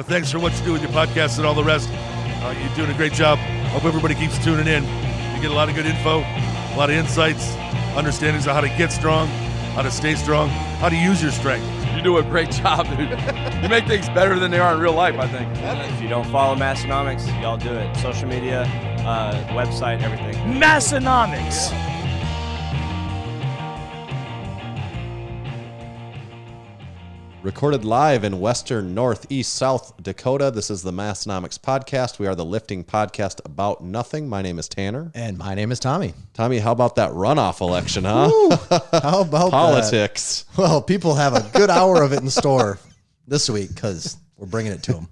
thanks for what you do with your podcast and all the rest. You're doing a great job. Hope everybody keeps tuning in. You get a lot of good info, a lot of insights, understandings of how to get strong, how to stay strong, how to use your strength. You do a great job, dude. You make things better than they are in real life, I think. If you don't follow Massenomics, y'all do it. Social media, website, everything. Massenomics. Recorded live in western, northeast, south Dakota. This is the Massenomics podcast. We are the lifting podcast about nothing. My name is Tanner. And my name is Tommy. Tommy, how about that runoff election, huh? How about politics? That? Well, people have a good hour of it in store this week because we're bringing it to them.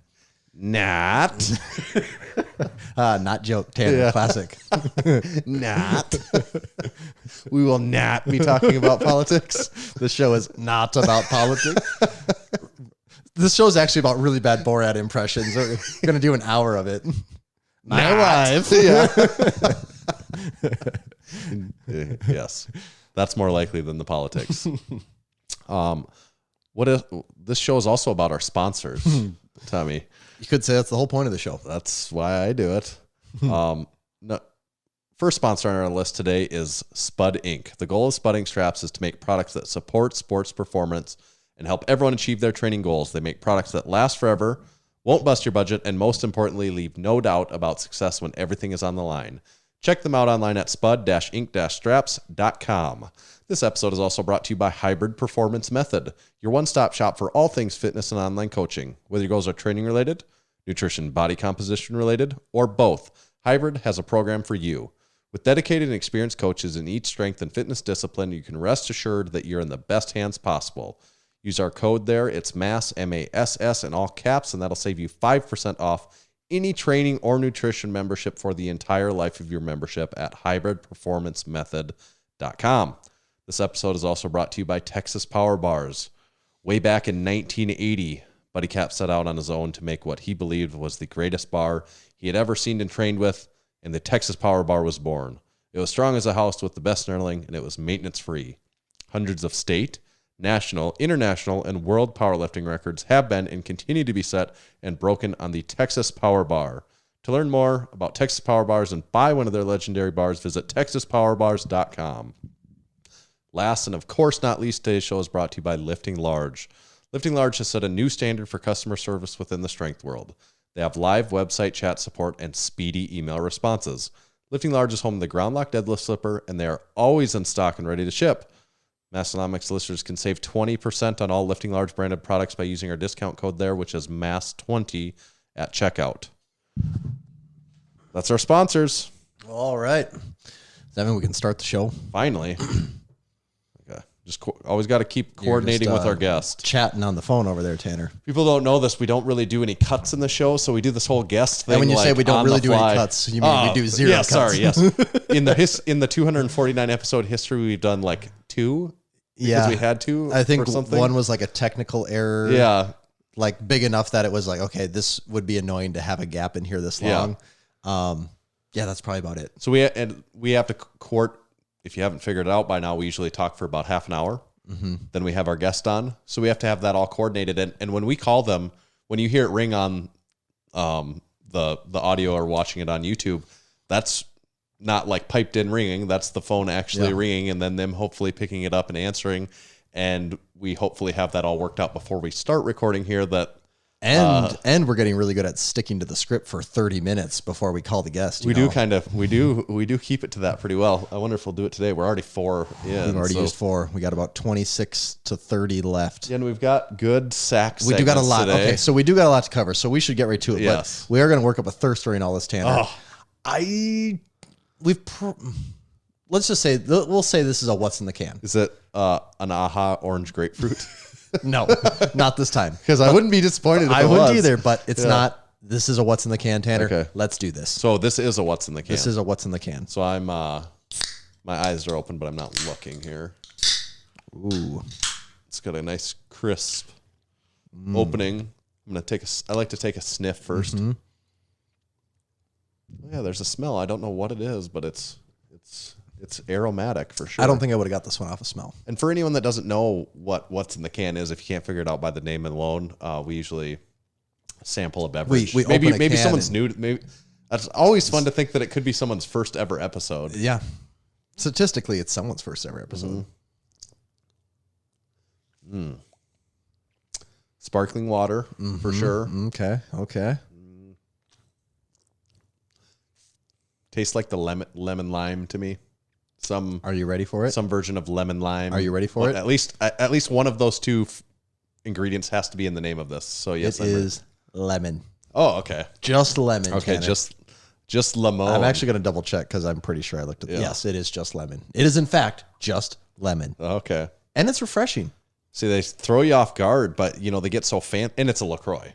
Not joke, Tanner. Yeah. Classic. Not. We will not be talking about politics. This show is not about politics. This show is actually about really bad Borat impressions. We're going to do an hour of it. My wife. Yeah. Yes. That's more likely than the politics. This show is also about our sponsors, Tommy. You could say that's the whole point of the show. That's why I do it. First sponsor on our list today is SPUD Inc. The goal of SPUD Inc. straps is to make products that support sports performance and help everyone achieve their training goals. They make products that last forever, won't bust your budget, and most importantly, leave no doubt about success when everything is on the line. Check them out online at spud-inc-straps.com. This episode is also brought to you by Hybrid Performance Method, your one-stop shop for all things fitness and online coaching. Whether your goals are training related, nutrition, body composition related, or both, Hybrid has a program for you. With dedicated and experienced coaches in each strength and fitness discipline, you can rest assured that you're in the best hands possible. Use our code there. It's MASS, M-A-S-S, in all caps, and that'll save you 5% off any training or nutrition membership for the entire life of your membership at hybridperformancemethod.com. This episode is also brought to you by Texas Power Bars. Way back in 1980, Buddy Cap set out on his own to make what he believed was the greatest bar he had ever seen and trained with, and the Texas Power Bar was born. It was strong as a house with the best knurling, and it was maintenance-free. Hundreds of state, national, international, and world powerlifting records have been and continue to be set and broken on the Texas Power Bar. To learn more about Texas Power Bars and buy one of their legendary bars, visit texaspowerbars.com. Last and of course not least, today's show is brought to you by Lifting Large. Lifting Large has set a new standard for customer service within the strength world. They have live website chat support and speedy email responses. Lifting Large is home to the Ground Lock Deadlift Slipper, and they are always in stock and ready to ship. Massenomics listeners can save 20% on all Lifting Large branded products by using our discount code there, which is MASS20 at checkout. That's our sponsors. All right. Does that mean we can start the show? Finally. Just always got to keep coordinating with our guests. Chatting on the phone over there, Tanner. People don't know this. We don't really do any cuts in the show, so we do this whole guest thing. And when you say we don't really do any cuts, you mean we do zero cuts? Sorry, yes. In the 249 episode history, we've done like 2. Because we had to. I think something. One was like a technical error. Yeah. Like big enough that it was like, okay, this would be annoying to have a gap in here this long. Yeah, that's probably about it. So we have to court. If you haven't figured it out by now, we usually talk for about half an hour. Mm-hmm. Then we have our guest on. So we have to have that all coordinated. And when we call them, when you hear it ring on the audio or watching it on YouTube, that's not like piped in ringing. That's the phone actually ringing and then them hopefully picking it up and answering. And we hopefully have that all worked out before we start recording here. And we're getting really good at sticking to the script for 30 minutes before we call the guest. We do keep it to that pretty well. I wonder if we'll do it today. We're already 4 in. We've already used 4. We got about 26 to 30 left. And we've got good sack segments. We do got a lot. Today. Okay, so we do got a lot to cover. So we should get right to it. Yes. But we are going to work up a thirst during all this, Tanner. Let's just say, we'll say this is a what's in the can. Is it an AHA orange grapefruit? No, not this time. Because I wouldn't be disappointed if I it wouldn't was. either, but it's not. This is a what's in the can, Tanner. Okay. Let's do this. So this is a what's in the can. This is a what's in the can. So I'm, my eyes are open, but I'm not looking here. Ooh. It's got a nice crisp opening. I like to take a sniff first. Mm-hmm. Yeah, there's a smell. I don't know what it is, but it's aromatic for sure. I don't think I would have got this one off a smell. And for anyone that doesn't know what's in the can is, if you can't figure it out by the name alone, we usually sample a beverage. We maybe open a maybe can someone's and- new. Maybe that's always fun to think that it could be someone's first ever episode. Yeah. Statistically, it's someone's first ever episode. Sparkling water for sure. Okay. Tastes like the lemon lime to me. Are you ready for it? Some version of lemon lime. Are you ready for it? At least one of those two ingredients has to be in the name of this. So yes, It is lemon. Oh, okay. Just lemon. Okay, Tanner. just lemon. I'm actually going to double check because I'm pretty sure I looked at Yeah. Yes, it is just lemon. It is, in fact, just lemon. Okay. And it's refreshing. See, they throw you off guard, but they get so and it's a LaCroix.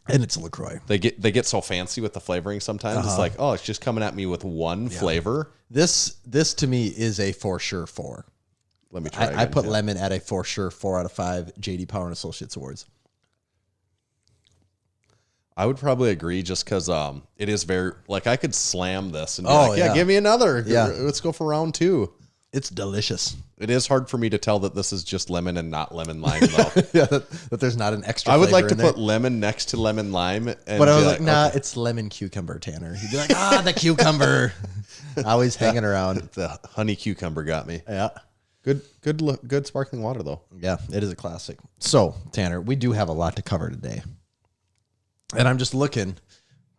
And it's a LaCroix. They get so fancy with the flavoring sometimes. It's like, oh, it's just coming at me with one flavor. This to me is a for sure 4. Let me try. I put lemon at a for sure 4 out of 5 JD Power and Associates awards. I would probably agree just because it is very, like, I could slam this and be Oh, like, yeah, yeah. give me another. Yeah. Let's go for round 2. It's delicious. It is hard for me to tell that this is just lemon and not lemon lime, though. Yeah, that there's not an extra I would like flavor to in put lemon next to lemon lime. And there. But I was be like, nah, okay. it's lemon cucumber, Tanner. He'd be like, the cucumber. Always hanging around. The honey cucumber got me. Yeah. Good sparkling water, though. Yeah, it is a classic. So, Tanner, we do have a lot to cover today. And I'm just looking.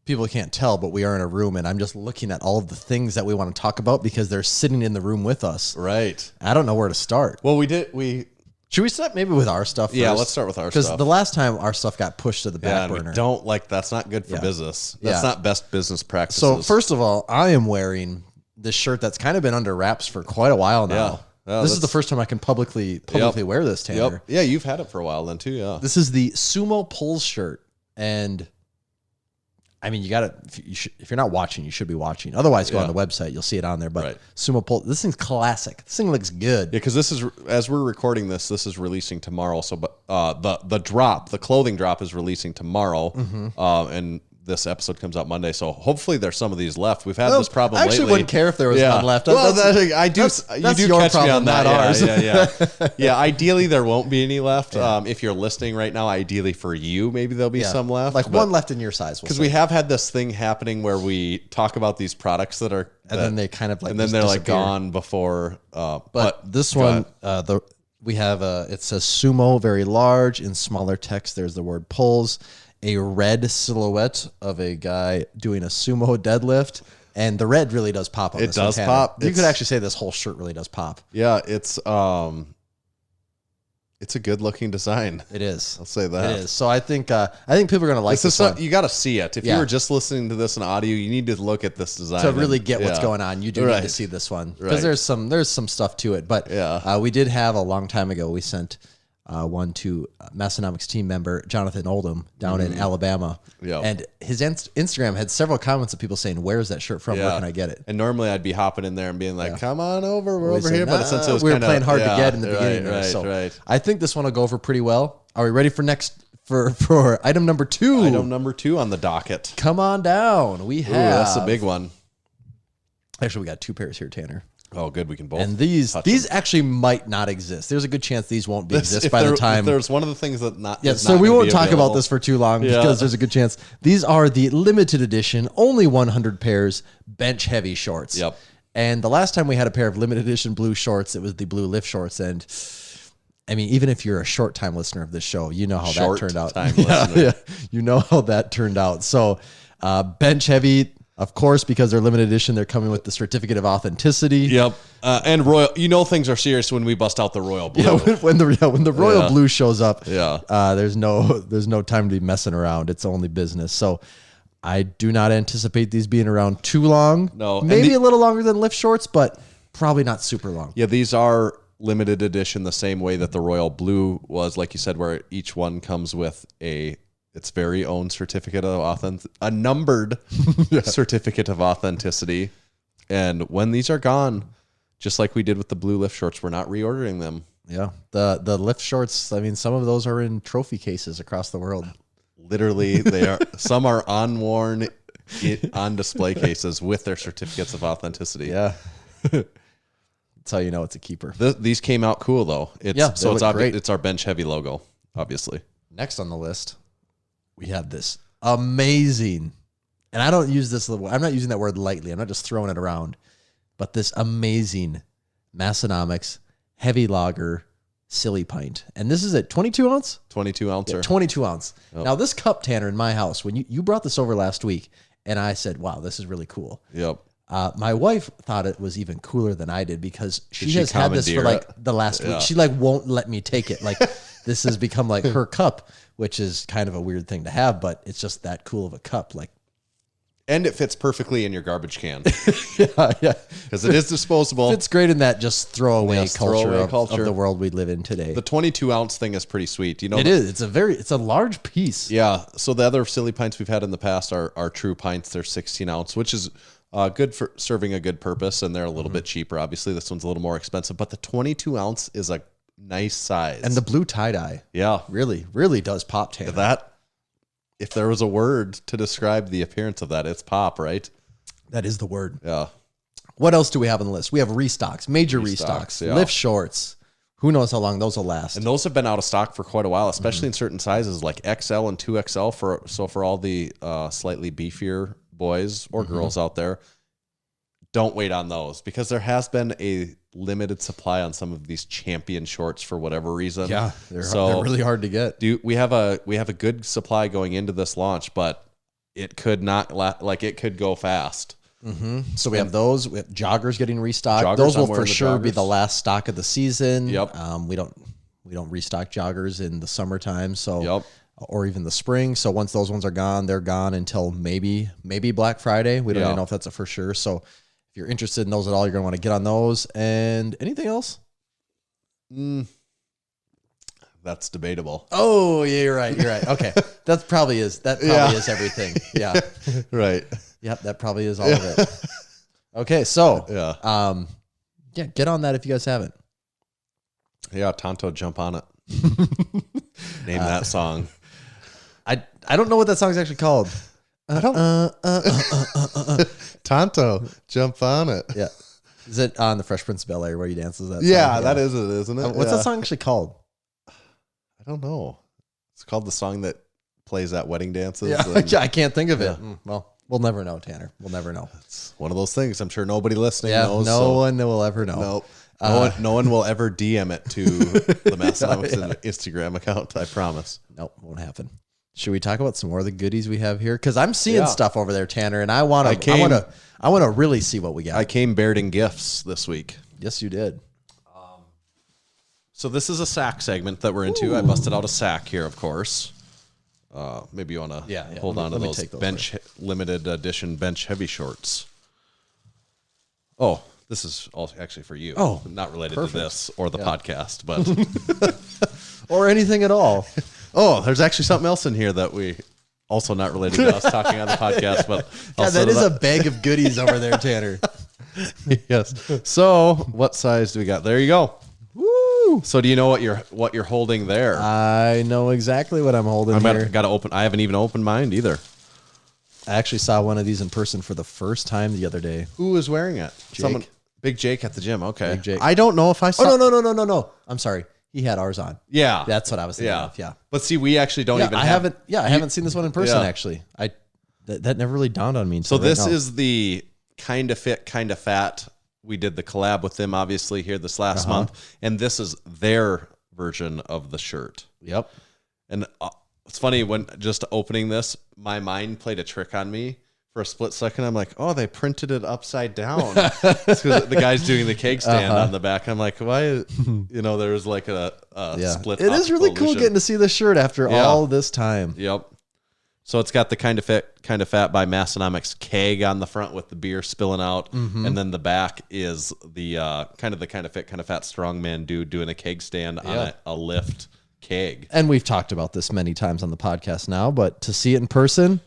People can't tell, but we are in a room, and I'm just looking at all of the things that we want to talk about because they're sitting in the room with us. Right. I don't know where to start. Well, Should we start maybe with our stuff first? Yeah, let's start with our stuff. Because the last time our stuff got pushed to the back and we burner. that's not good for Yeah. business. That's Yeah. not best business practices. So, first of all, I am wearing this shirt that's kind of been under wraps for quite a while now. Yeah, This is the first time I can publicly wear this, Tanner. Yep. Yeah, you've had it for a while then, too, yeah. This is the Sumo Pulls shirt. And I mean, you got to, if you're not watching, you should be watching. Otherwise, go on the website. You'll see it on there. But Right. Sumo Pull, this thing's classic. This thing looks good. Yeah, because this is, as we're recording this is releasing tomorrow. So, but the clothing drop is releasing tomorrow, and this episode comes out Monday. So hopefully there's some of these left. We've had this problem I actually lately. wouldn't care if there was none left. Well, That's- I do. that's You do your catch me problem, on that. not ours. Yeah. Yeah. Ideally, there won't be any left. If you're listening right now, ideally for you, maybe there'll be some left. Like one left in your size. Because we have had this thing happening where we talk about these products that are, And then they kind of like and then just they're like disappear. gone before. But this go one, ahead. we have it says Sumo very large in smaller text. There's the word pulls, a red silhouette of a guy doing a sumo deadlift, and the red really does pop on It this one, does Tanner. pop. You It's- could actually say this whole shirt really does pop. Yeah, it's a good looking design. It is. I'll say that. It is. So I think people are gonna like this one. You got to see it. If Yeah. you were just listening to this in audio, you need to look at this design To really and- get what's yeah. going on, you do Right. need to see this one because Right. there's some stuff to it. But Yeah. we did have a long time ago. We sent one to Massenomics team member Jonathan Oldham down in Alabama, Yeah. and his Instagram had several comments of people saying, "Where's that shirt from? Where can I get it?" And normally I'd be hopping in there and being like, "Come on over, we're We over said, here." But "Nah, since it was we were kinda, playing hard to get in the right, beginning, there, right, so right. I think this one will go over pretty well. Are we ready for for item number 2? Item number 2 on the docket. Come on down. We have. Ooh, that's a big one. Actually, we got 2 pairs here, Tanner. Oh, good. We can both. And these touch these them. actually might not exist. There's a good chance these won't exist If by the there- time. if there's one of the things that not. Yeah, is so not we gonna won't be talk about available. this for too long Yeah. because there's a good chance. These are the limited edition, only 100 pairs, bench heavy shorts. Yep. And the last time we had a pair of limited edition blue shorts, it was the blue lift shorts. And I mean, even if you're a short time listener of this show, you know how Short that turned out. time Yeah, listener. yeah. You know how that turned out. So bench heavy, of course, because they're limited edition, they're coming with the certificate of authenticity. Yep. And royal. You know things are serious when we bust out the royal blue. Yeah, when the royal Yeah. blue shows up, Yeah. there's no time to be messing around. It's only business. So I do not anticipate these being around too long. No, and maybe a little longer than lift shorts, but probably not super long. Yeah, these are limited edition the same way that the royal blue was, like you said, where each one comes with its very own certificate of a numbered certificate of authenticity. And when these are gone, just like we did with the blue lift shorts, we're not reordering them. Yeah, the lift shorts. I mean, some of those are in trophy cases across the world. Literally, they are. Some are unworn on display cases with their certificates of authenticity. Yeah, that's how you know it's a keeper. These came out cool though. Yeah, they so look great. it's our bench heavy logo, obviously. Next on the list, we have this amazing, and I don't use this, I'm not using that word lightly. I'm not just throwing it around, but this amazing Massenomics heavy lager silly pint. And this is at 22 ounce? 22 ouncer. Yeah, 22 ounce. Yep. Now this cup, Tanner, in my house, when you brought this over last week, and I said, wow, this is really cool. Yep. My wife thought it was even cooler than I did because she has had this for like the last week. She like won't let me take it. Like this has become like her cup, which is kind of a weird thing to have, but it's just that cool of a cup. Like, and it fits perfectly in your garbage can. yeah. Because it is disposable. It's great in that just throwaway Yes, culture, throwaway of culture. the world we live in today. The 22 ounce thing is pretty sweet. You know, It is. It's a large piece. Yeah. So the other silly pints we've had in the past are true pints. They're 16 ounce, which is good for serving a good purpose, and they're a little bit cheaper. Obviously, this one's a little more expensive, but the 22 ounce is a nice size. And the blue tie-dye really, really does pop, Tanner. That, if there was a word to describe the appearance of that, it's pop, right? That is the word. Yeah. What else do we have on the list? We have restocks, major restocks, yeah. lift shorts. Who knows how long those will last? And those have been out of stock for quite a while, especially in certain sizes like XL and 2XL. For all the slightly beefier boys or girls out there, don't wait on those because there has been a limited supply on some of these champion shorts for whatever reason. Yeah, they're really hard to get. We have a good supply going into this launch, but it could not it could go fast. Mm-hmm. So we have those. We have joggers getting restocked. Joggers, those will I'm wearing for the sure be joggers. the last stock of the season. Yep. We don't restock joggers in the summertime. So Yep. or even the spring. So once those ones are gone, they're gone until maybe Black Friday. We don't even know if that's a for sure. So if you're interested in those at all, you're going to want to get on those. And anything else? That's debatable. Oh, yeah, you're right. Okay. That probably is is everything. Yeah. Right. Yep, that probably is all of it. Okay, so Yeah. get on that if you guys haven't. Yeah, Tonto, jump on it. Name that song. I don't know what that song's actually called. Tonto, jump on it. Yeah. Is it on the Fresh Prince of Bel-Air where he dances that Yeah, song? that is it, isn't it? What's that song actually called? I don't know. It's called the song that plays at wedding dances. Yeah, and I can't think of it. Well, we'll never know, Tanner. We'll never know. it's one of those things. I'm sure nobody listening Yeah, knows. no one will ever know. Nope. No one will ever DM it to the Massenomics Instagram account. I promise. Nope, won't happen. Should we talk about some more of the goodies we have here? Because I'm seeing stuff over there, Tanner, and I want to really see what we got. I came bearing gifts this week. Yes, you did. So this is a sack segment that we're into. I busted out a sack here, of course. Maybe you want to hold on to those bench limited edition bench heavy shorts. Oh, this is also actually for you. Oh, not related perfect. to this or the podcast, but Or anything at all. oh, there's actually something else in here that we also not related to us talking on the podcast, but God, that is a bag of goodies over there, Tanner. yes. So what size do we got? There you go. Woo! So do you know what you're holding there? I know exactly what I'm holding here. Got to open. I haven't even opened mine either. I actually saw one of these in person for the first time the other day. Who is wearing it? Jake. Big Jake at the gym. Okay. Big Jake. I don't know if I saw. Oh, no. I'm sorry. He had ours on. Yeah. That's what I was thinking of. Yeah. But see, we actually don't even I have. haven't seen this one in person, Yeah. actually. That never really dawned on me. So until this right now. is the kind of fit, kind of fat. We did the collab with them, obviously, here this last month. And this is their version of the shirt. Yep. And it's funny, when just opening this, my mind played a trick on me. For a split second, I'm like, oh, they printed it upside down. It's 'cause the guy's doing the cake stand on the back. I'm like, why? There's like a split. It is really cool illusion. getting to see this shirt after all this time. Yep. So it's got the kind of fit, kind of fat by Massenomics keg on the front with the beer spilling out. And then the back is the kind of fit, kind of fat strongman dude doing a keg stand on a lift keg. And we've talked about this many times on the podcast now, but to see it in person,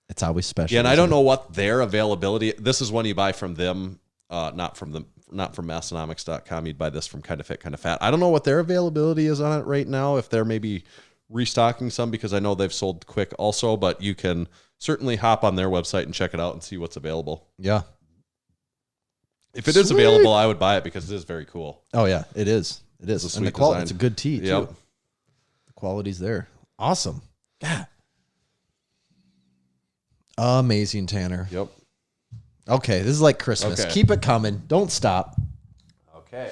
it's always special. Yeah, and I don't know what their availability. This is one you buy from them, not from Massenomics.com. You'd buy this from Kind of Fit, Kind of Fat. I don't know what their availability is on it right now. If they're maybe restocking some, because I know they've sold quick also. But you can certainly hop on their website and check it out and see what's available. Yeah. If it is available, I would buy it because it is very cool. Oh yeah, it is. It is. It's a And the sweet quality. design. It's a good tee too. Yep. The quality's there. Awesome. God. Amazing, Tanner. Yep. Okay, this is like Christmas. Okay. Keep it coming. Don't stop. Okay.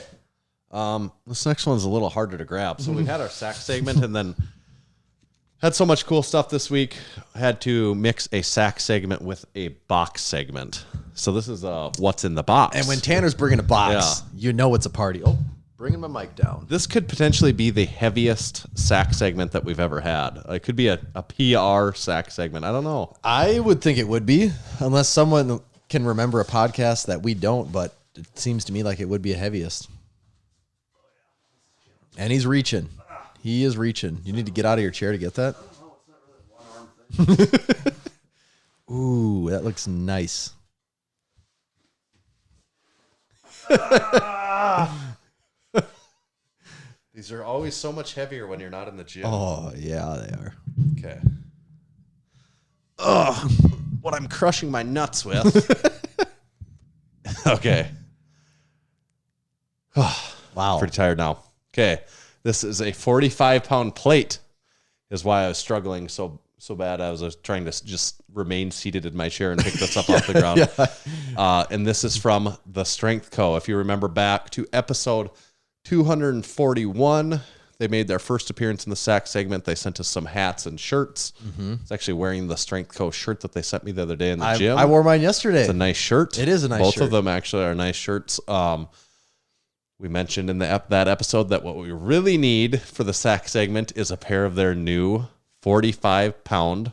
This next one's a little harder to grab. So we had our sack segment and then had so much cool stuff this week. I had to mix a sack segment with a box segment. So this is what's in the box. And when Tanner's bringing a box, you know it's a party. Oh, bringing my mic down. This could potentially be the heaviest sack segment that we've ever had. It could be a PR sack segment. I don't know. I would think it would be, unless someone can remember a podcast that we don't, but it seems to me like it would be a heaviest. And he's reaching. He is reaching. You need to get out of your chair to get that. Ooh, that looks nice. These are always so much heavier when you're not in the gym. Oh, yeah, they are. Okay. Ugh, what I'm crushing my nuts with. Okay. Wow. Pretty tired now. Okay. This is a 45-pound plate is why I was struggling so bad. I was trying to just remain seated in my chair and pick this up off the ground. And this is from The Strength Co. If you remember back to episode 241, they made their first appearance in the sack segment. They sent us some hats and shirts. It's actually wearing the Strength Co. shirt that they sent me the other day in the gym. I wore mine yesterday. It's a nice shirt. It is a nice Both shirt. of them actually are nice shirts. We mentioned in that episode that what we really need for the sack segment is a pair of their new 45-pound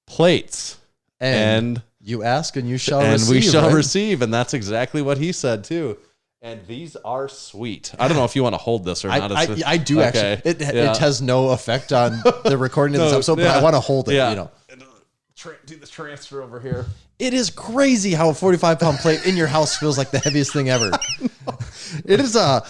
plates. And you ask and you shall receive. And we shall right? receive. And that's exactly what he said, too. And these are sweet. I don't know if you want to hold this or not. I do actually. It has no effect on the recording of this episode, but I want to hold it, you know. Do the transfer over here. It is crazy how a 45-pound plate in your house feels like the heaviest thing ever. It is I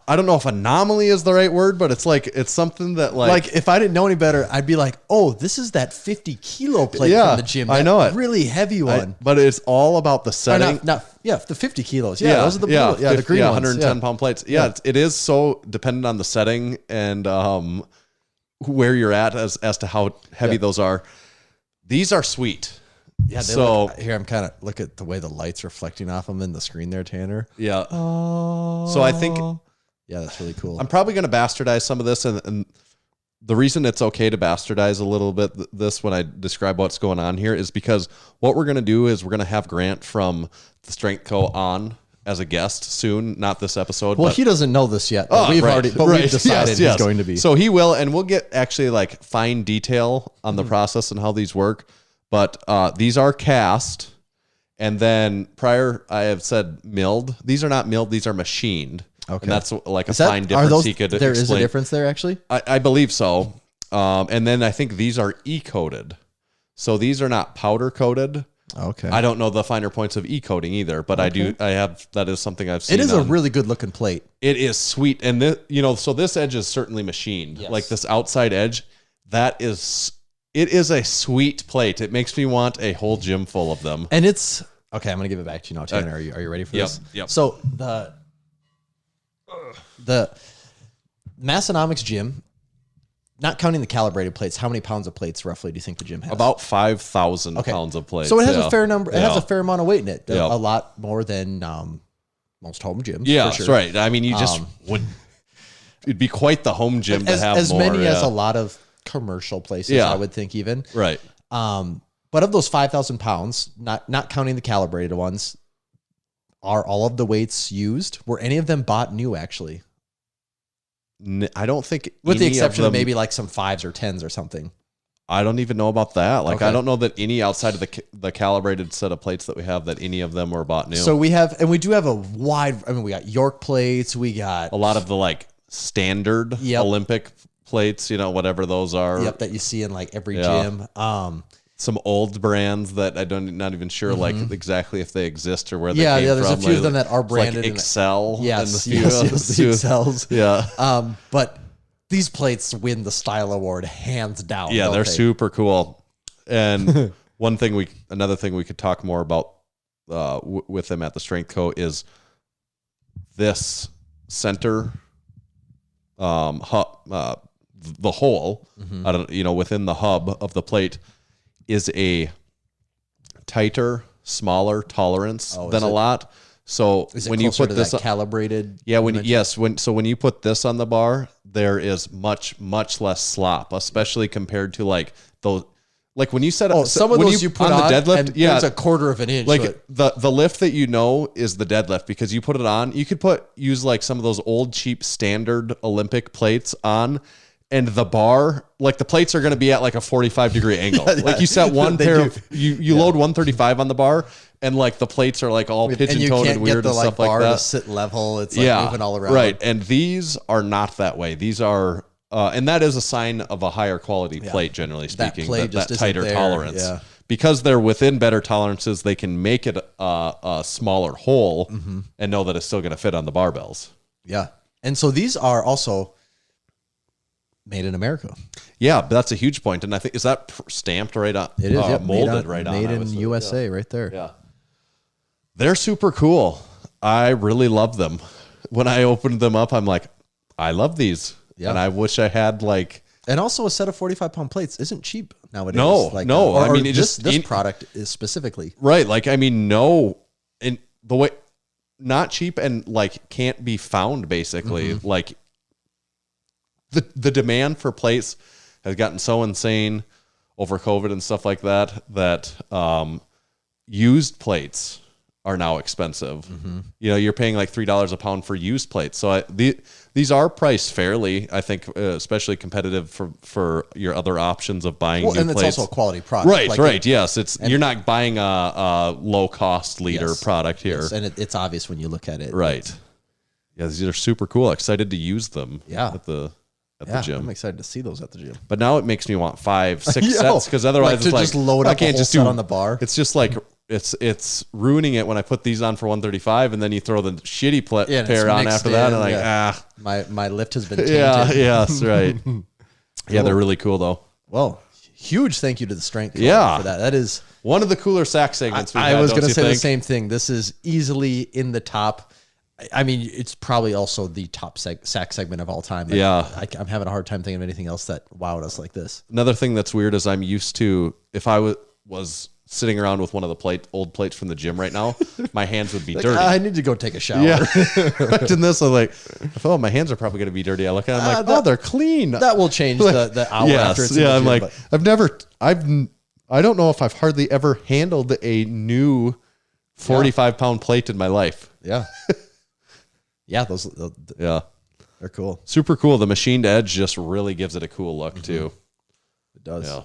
don't know if anomaly is the right word, but it's something that like if I didn't know any better, I'd be like, oh, this is that 50-kilo plate from the gym. I know it. Really heavy one. But it's all about the setting. The 50 kilos. Yeah, those are the blue, the green ones. 110-pound plates. Yeah, it is so dependent on the setting and where you're at as to how heavy those are. These are sweet. Yeah, here I'm kind of look at the way the light's reflecting off them in the screen there, Tanner. Yeah. So I think that's really cool. I'm probably going to bastardize some of this, and the reason it's okay to bastardize a little bit this when I describe what's going on here is because what we're going to do is we're going to have Grant from the Strength Co. on as a guest soon, not this episode. Well, he doesn't know this yet, but we've decided he's going to be. So he will, and we'll get actually like fine detail on the process and how these work. But these are cast, and then prior I have said milled. These are not milled; these are machined. Okay, and that's like a fine difference. He could there explain. Is a difference there actually? I believe so. And then I think these are e-coated, so these are not powder coated. Okay, I don't know the finer points of e-coating either, but I have. That is something I've seen. It is a really good looking plate. It is sweet, and so this edge is certainly machined. Yes. Like this outside edge, it is a sweet plate. It makes me want a whole gym full of them. And it's okay. I'm gonna give it back to you now, Tanner. Are you ready for this? Yep. So the Massenomics gym, not counting the calibrated plates, how many pounds of plates roughly do you think the gym has? About 5,000 pounds of plates. So it has a fair number. It has a fair amount of weight in it. Yeah. A lot more than most home gyms. Yeah, for sure. That's right. I mean, you just would. It'd be quite the home gym to have as more, many as a lot of commercial places. I would think even right. But of those 5,000 pounds, not counting the calibrated ones, are all of the weights used? Were any of them bought new actually? I don't think, with the exception of maybe like some 5s or 10s or something. I don't even know about that. Like, I don't know that any outside of the calibrated set of plates that we have, that any of them were bought new. So we do have a wide, we got York plates, we got a lot of the like standard Olympic plates, whatever those are. Yep, that you see in like every gym. Some old brands that not even sure like exactly if they exist or where they came from. There's a few of them that are branded. Like Excel. Yes, the Excels. Yeah. But these plates win the style award hands down. Yeah, they're super cool. And another thing we could talk more about with them at the Strength Co. is this center the hole, within the hub of the plate is a tighter, smaller tolerance Oh, than is a it? lot. So Is it when you closer put to this that calibrated? yeah, when dimension? when you put this on the bar, there is much less slop, especially compared to like those, like when you set up some of when those you put on on the deadlift, and yeah, there's a quarter of an inch. like so it- the lift that you know is the deadlift because you put it on. You could use like some of those old cheap standard Olympic plates on. And the bar, like the plates are going to be at like a 45-degree angle. Like you set one They pair do. of, you load 135 on the bar, and like the plates are like all and pigeon you toed can't and get weird the and stuff like bar that. to sit level. It's like moving all around. Right. And these are not that way. These are, and that is a sign of a higher quality plate, generally speaking. plate just that isn't tighter there. tolerance. Yeah. Because they're within better tolerances, they can make it a smaller hole Mm-hmm. and know that it's still going to fit on the barbells. Yeah. And so these are also made in America. Yeah, but that's a huge point. And I think, is that stamped right on? It is yep, molded right on. made I in would say. USA right there. Yeah. They're super cool. I really love them. When I opened them up, I'm like, I love these. Yeah. And I wish I had like, And also a set of 45-pound plates isn't cheap nowadays. No, no. I mean, it this, just- this product is specifically. right. Like, I mean, no, in the way, not cheap and like can't be found basically. Like the demand for plates has gotten so insane over COVID and stuff like that, that used plates are now expensive. You know, you're paying like $3 a pound for used plates. So these are priced fairly, I think, especially competitive for your other options of buying Well, new and plates. it's also a quality product. Right, Like right. Yes, you're not buying a low cost leader Yes. product here. Yes, and it's obvious when you look at it. Right. Yeah, these are super cool. Excited to use them Yeah. at the Yeah, gym. I'm excited to see those at the gym. But now it makes me want 5, 6 Yo, sets because otherwise like it's to like just load I up a can't whole just set do on the bar. It's just like it's ruining it when I put these on for 135 and then you throw the shitty Yeah, and pair it's on mixed after that in, and like yeah. My lift has been tainted. yeah, yes, right. Yeah, they're really cool though. Well, huge thank you to the Strength Club Yeah. for that. That is. One of the cooler sack segments we've I had, was don't going to you say the think? same thing. This is easily in the top. I mean, it's probably also the top sack segment of all time. Like, Yeah. I'm having a hard time thinking of anything else that wowed us like this. Another thing that's weird is I'm used to, if I was sitting around with one of the old plates from the gym right now, my hands would be dirty. I need to go take a shower. Yeah. Right in this, I'm like, I feel my hands are probably going to be dirty. I look at them, I'm like, oh, they're clean. That will change the hour after it's in the I'm gym, like, but- I don't know if I've hardly ever handled a new 45-pound plate in my life. yeah. Yeah, those Yeah. they're cool. Super cool. The machined edge just really gives it a cool look too. It does. Yeah.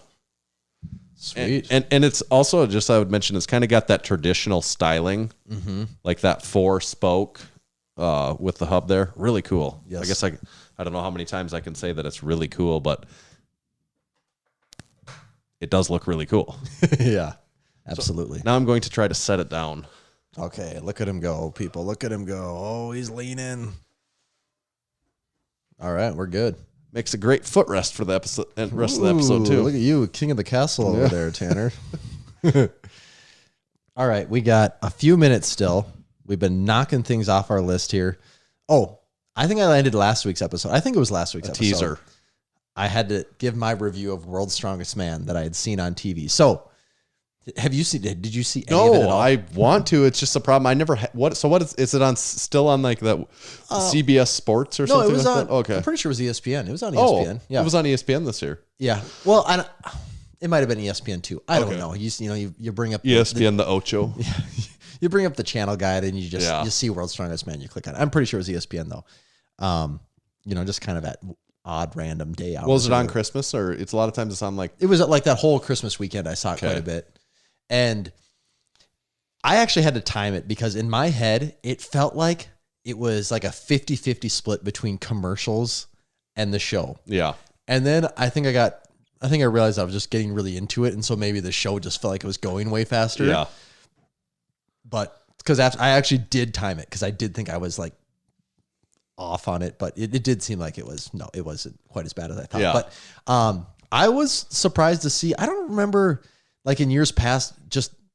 Sweet. And it's also just, I would mention, it's kind of got that traditional styling, like that 4 spoke with the hub there. Really cool. Yes. I guess I don't know how many times I can say that it's really cool, but it does look really cool. Yeah. Absolutely. Now I'm going to try to set it down. Okay, look at him go, people. Look at him go. Oh, he's leaning. All right, we're good. Makes a great footrest for the episode and rest of the episode Ooh, too. Look at you, king of the castle over there, Tanner. All right, we got a few minutes still. We've been knocking things off our list here. Oh, I think I landed last week's episode. I think it was last week's episode. Teaser. I had to give my review of World's Strongest Man that I had seen on TV. So, have you seen? Did you see any of it at No, all? I want to. It's just a problem. I never. What is it on? Still on like that CBS Sports or no, something? it was like on. that? Okay. I'm pretty sure it was ESPN. It was on Oh, ESPN. Yeah, it was on ESPN this year. Yeah. Well, it might have been ESPN too. I don't Okay. know. You bring up ESPN the Ocho. you bring up the channel guide and you just Yeah. you see World's Strongest Man. You click on it. I'm pretty sure it was ESPN though. Just kind of at odd random day hours. Was it or on whatever. Christmas or it's a lot of times it's on like It was like that whole Christmas weekend. I saw it quite Okay. a bit, and I actually had to time it because in my head it felt like it was like a 50-50 split between commercials and the show. yeah. And then I think I realized I was just getting really into it. And so maybe the show just felt like it was going way faster. Yeah. But because I actually did time it because I did think I was like off on it, but it did seem like it wasn't quite as bad as I thought. Yeah. But I was surprised to see, I don't remember like in years past,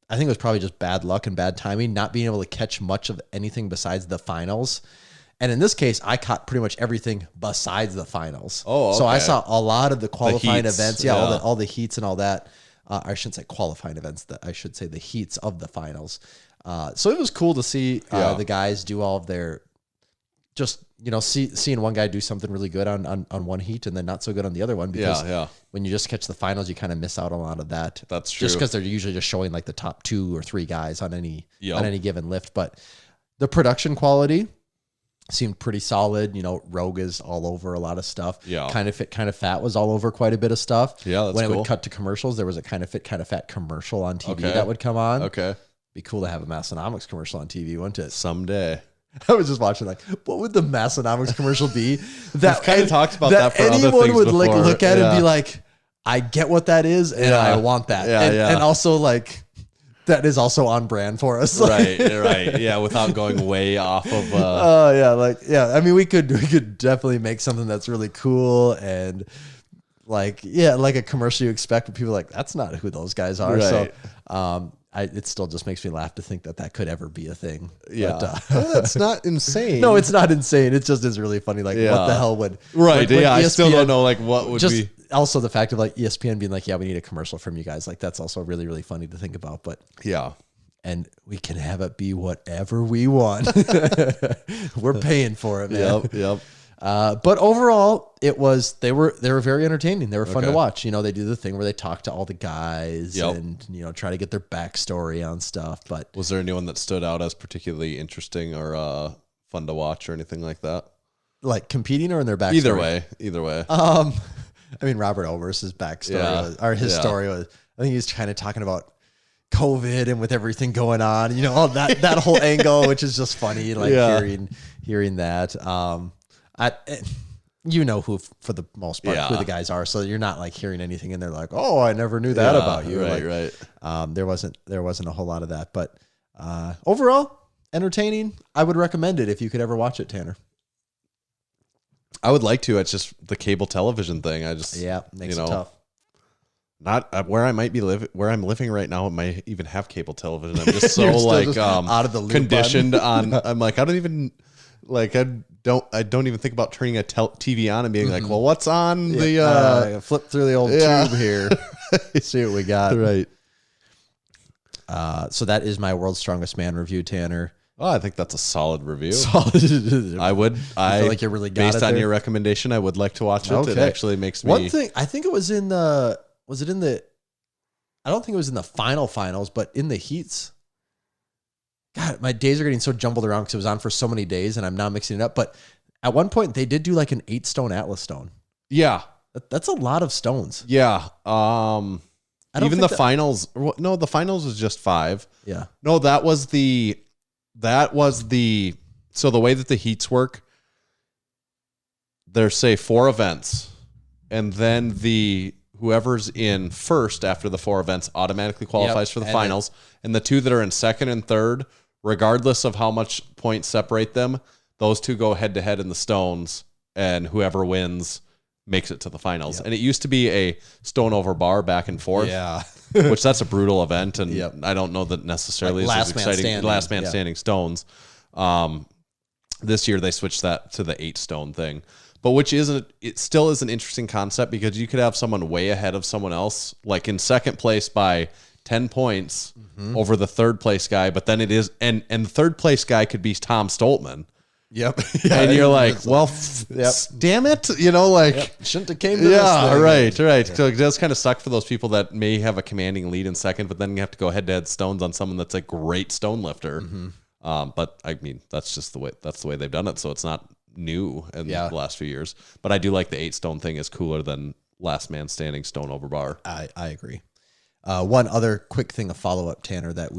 I think it was probably just bad luck and bad timing, not being able to catch much of anything besides the finals. And in this case, I caught pretty much everything besides the finals. Oh, So I okay. saw a lot of the qualifying heats, events. yeah. All the heats and all that. I shouldn't say qualifying events, I should say the heats of the finals. So it was cool to see the guys do all of their, just, seeing one guy do something really good on one heat and then not so good on the other one, because when you just catch the finals, you kind of miss out on a lot of that. That's true. Just because they're usually just showing like the top 2 or 3 guys on any given lift. But the production quality seemed pretty solid. Rogue is all over a lot of stuff. Yeah. Kind of Fit, Kind of Fat was all over quite a bit of stuff. Yeah, that's when it cool. would cut to commercials, there was a Kind of Fit, Kind of Fat commercial on TV that would come on. Okay. Be cool to have a Massenomics commercial on TV, wouldn't it? Someday. I was just watching what would the Massenomics commercial be? That kind of talked about that for other anyone would things before. look at it and be like, I get what that is and I want that. And also that is also on brand for us. Right. Yeah, without going way off of. I mean, we could definitely make something that's really cool and like a commercial you expect, but people are like, that's not who those guys are. Right. So, it still just makes me laugh to think that could ever be a thing. Yeah, But, that's not insane. no, it's not insane. It just is really funny. What the hell would right? when I still ESPN don't know what would just be. Also the fact of ESPN being like, yeah, we need a commercial from you guys. That's also really, really funny to think about. But Yeah. and we can have it be whatever we want. We're paying for it, man. Yep. But overall, they were very entertaining. They were fun to Okay. watch. They do the thing where they talk to all the guys Yep. and try to get their backstory on stuff. But Was there anyone that stood out as particularly interesting or fun to watch or anything like that? like competing or in their backstory? Either way. I mean, Robert Oberst's backstory his story was, I think he was kind of talking about COVID and with everything going on, all that whole angle, which is just funny, hearing that. Who for the most part who the guys are, so you're not like hearing anything and they're like, oh, I never knew that about you. Right. There wasn't a whole lot of that, but overall entertaining. I would recommend it if you could ever watch it, Tanner. I would like to. It's just the cable television thing. I just Makes it tough. Not where I might be where I'm living right now. It might even have cable television. I'm just so just out of the loop conditioned on. I'm like, I don't even think about turning a TV on and being like, well, what's on the flip through the old tube here, see what we got. Right. So that is my World's Strongest Man review, Tanner. Oh, I think that's a solid review. Solid. I feel like you really got based it on there? your recommendation, I would like to watch it. Okay. It actually makes me One thing, I think it was in the, I don't think it was in the finals, but in the heats. God, my days are getting so jumbled around because it was on for so many days and I'm now mixing it up. But at one point they did do like an 8-stone Atlas stone. Yeah. That's a lot of stones. Yeah. Even the think finals. No, the finals was just 5. Yeah. No, that was the. So the way that the heats work, there's say 4 events, and then whoever's in first after the 4 events automatically qualifies for the finals, and the 2 that are in second and third, regardless of how much points separate them, those 2 go head to head in the stones, and whoever wins makes it to the finals. And it used to be a stone over bar back and forth. Yeah. Which that's a brutal event, and I don't know that necessarily Like is as exciting. Last man standing stones. This year they switched that to the 8-stone thing, but it still is an interesting concept because you could have someone way ahead of someone else, like in second place by 10 points over the third place guy, but then it is and the third place guy could be Tom Stoltman. Yep. And you're like, well, damn it. Shouldn't have came to this thing. Right. So it does kind of suck for those people that may have a commanding lead in second, but then you have to go head to head stones on someone that's a great stone lifter. But I mean, that's just the way they've done it. So it's not new in the last few years, but I do like the 8-stone thing is cooler than last man standing stone over bar. I agree. One other quick thing, a follow-up, Tanner, that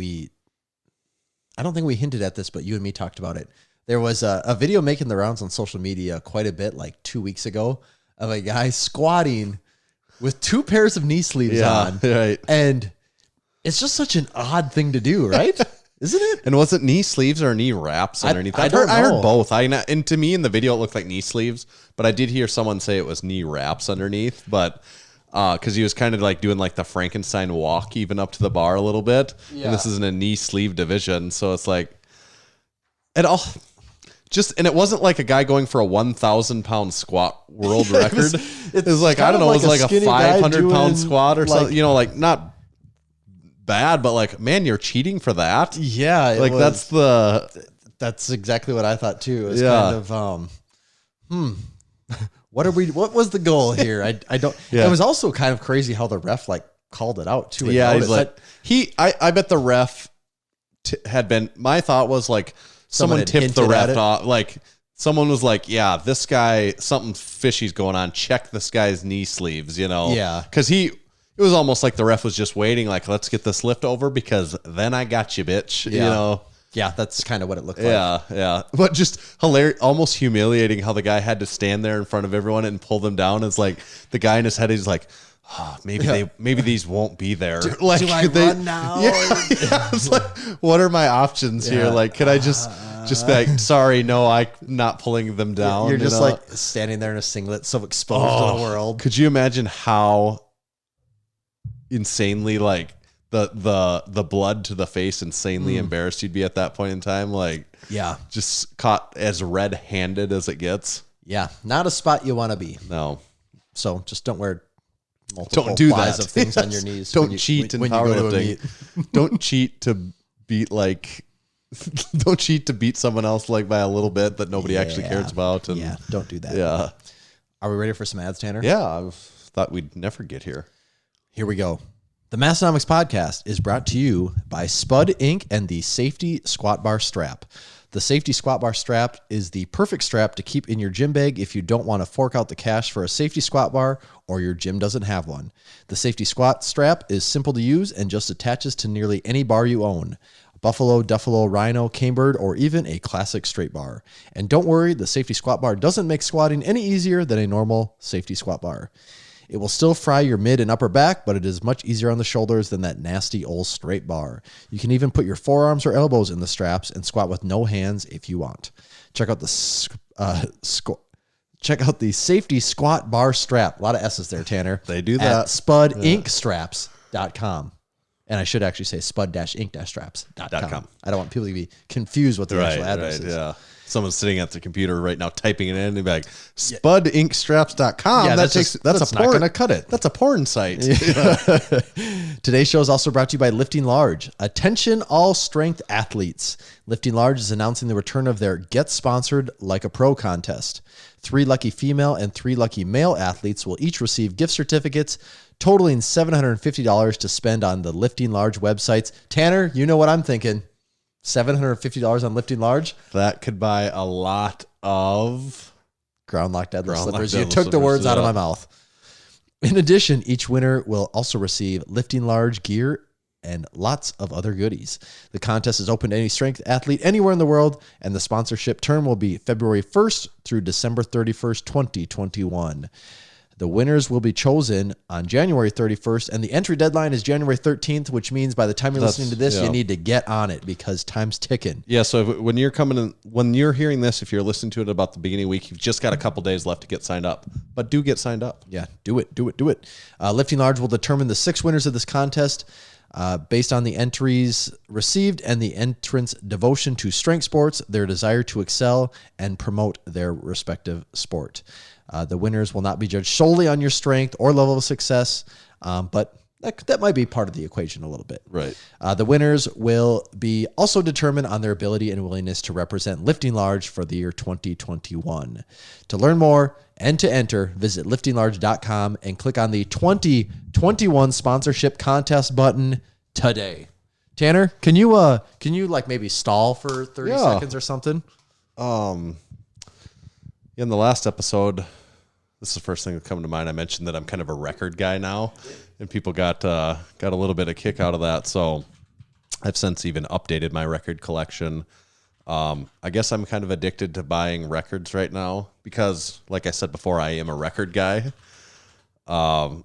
I don't think we hinted at this, but you and me talked about it. There was a video making the rounds on social media quite a bit, like 2 weeks ago, of a guy squatting with 2 pairs of knee sleeves on. Right. And it's just such an odd thing to do, right? Isn't it? And was it knee sleeves or knee wraps underneath? I don't know. I heard both. And to me in the video, it looked like knee sleeves, but I did hear someone say it was knee wraps underneath, but because he was kind of like doing like the Frankenstein walk even up to the bar a little bit. Yeah. And this is in a knee sleeve division. So it's like, and it wasn't like a guy going for a 1,000-pound squat world record. It was like, I don't know, it was like a 500-pound squat or something, like not bad, but like, man, you're cheating for that. Yeah, Like that's exactly what I thought too. It's Yeah. kind of what was the goal here? I don't. Yeah. It was also kind of crazy how the ref like called it out too. and Yeah, he's noticed. like I bet the ref had been. My thought was like someone had tipped the hinted at ref it. off. Like someone was like, "Yeah, this guy, something fishy's going on. Check this guy's knee sleeves." You know? Yeah. because it was almost like the ref was just waiting. Like, let's get this lift over because then I got you, bitch. You Yeah. know? Yeah, that's kind of what it looked like. Yeah. But just hilarious, almost humiliating how the guy had to stand there in front of everyone and pull them down. It's like the guy in his head is like, oh, maybe these won't be there. Like, do I run now? Yeah, it's like, what are my options here? Like, could I just be like, sorry, no, I'm not pulling them down. You're just you know? like standing there in a singlet, so exposed to the world. Could you imagine how insanely like the blood to the face, insanely embarrassed you'd be at that point in time? Like, Yeah, just caught as red-handed as it gets. yeah, not a spot you want to be. No, So just don't wear multiple don't do plies that. of things on your knees. Don't when you- cheat in when you go to a powerlifting. meet. Don't cheat to beat like. Don't cheat to beat someone else like by a little bit that nobody actually Yeah. cares about. And Yeah, don't do that. yeah, Are we ready for some ads, Tanner? yeah. I thought we'd never get here. Here we go. The Massenomics podcast is brought to you by SPUD Inc. and the Safety Squat Bar Strap. The Safety Squat Bar Strap is the perfect strap to keep in your gym bag if you don't want to fork out the cash for a safety squat bar or your gym doesn't have one. The Safety Squat Strap is simple to use and just attaches to nearly any bar you own. Buffalo, Duffalo, Rhino, Camebird, or even a classic straight bar. And don't worry, the Safety Squat Bar doesn't make squatting any easier than a normal safety squat bar. It will still fry your mid and upper back, but it is much easier on the shoulders than that nasty old straight bar. You can even put your forearms or elbows in the straps and squat with no hands if you want. Check out the Safety Squat Bar Strap. A lot of S's there, Tanner. They do At that. SPUDInkstraps.com. And I should actually say spud-ink-straps.com. I don't want people to be confused with the actual address is. Yeah. Someone's sitting at the computer right now typing it in and be like, SPUDInkstraps.com. Yeah, that's that's not going to cut it. That's a porn site. Today's show is also brought to you by Lifting Large. Attention all strength athletes. Lifting Large is announcing the return of their Get Sponsored Like a Pro contest. 3 lucky female and 3 lucky male athletes will each receive gift certificates totaling $750 to spend on the Lifting Large websites. Tanner, you know what I'm thinking. $750 on Lifting Large? That could buy a lot of Ground lock deadlift Ground lock slippers. You deadlift took the slippers, words out of yeah. my mouth. In addition, each winner will also receive Lifting Large gear and lots of other goodies. The contest is open to any strength athlete anywhere in the world, and the sponsorship term will be February 1st through December 31st, 2021. The winners will be chosen on January 31st, and the entry deadline is January 13th, which means by the time you're listening to this, yeah. you need to get on it because time's ticking. Yeah, so when you're hearing this, if you're listening to it about the beginning of the week, you've just got a couple days left to get signed up. But do get signed up. Yeah, do it. Lifting Large will determine the 6 winners of this contest based on the entries received and the entrants' devotion to strength sports, their desire to excel, and promote their respective sport. The winners will not be judged solely on your strength or level of success, but that might be part of the equation a little bit. Right. The winners will be also determined on their ability and willingness to represent Lifting Large for the year 2021. To learn more and to enter, visit liftinglarge.com and click on the 2021 sponsorship contest button today. Tanner, can you like maybe stall for 30 seconds or something? In the last episode, this is the first thing that come to mind. I mentioned that I'm kind of a record guy now, and people got a little bit of kick out of that. So I've since even updated my record collection. I guess I'm kind of addicted to buying records right now because, like I said before, I am a record guy. I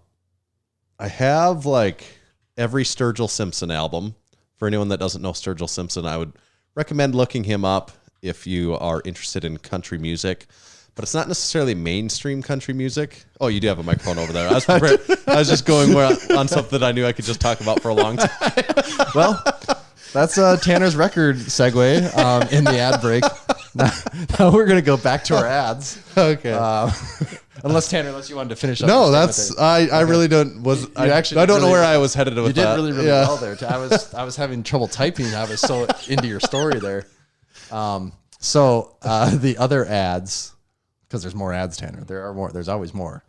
have like every Sturgill Simpson album. For anyone that doesn't know Sturgill Simpson, I would recommend looking him up if you are interested in country music. But it's not necessarily mainstream country music. Oh, you do have a microphone over there. I was just going on something that I knew I could just talk about for a long time. Well, that's Tanner's record segue in the ad break. Now we're going to go back to our ads. Okay. I Unless you wanted to finish up. No, your that's statement I really don't actually I don't know really- where I was headed there. with You did that. really well there. I was having trouble typing. I was so into your story there. The other ads, because there's more ads, Tanner. There are more. There's always more.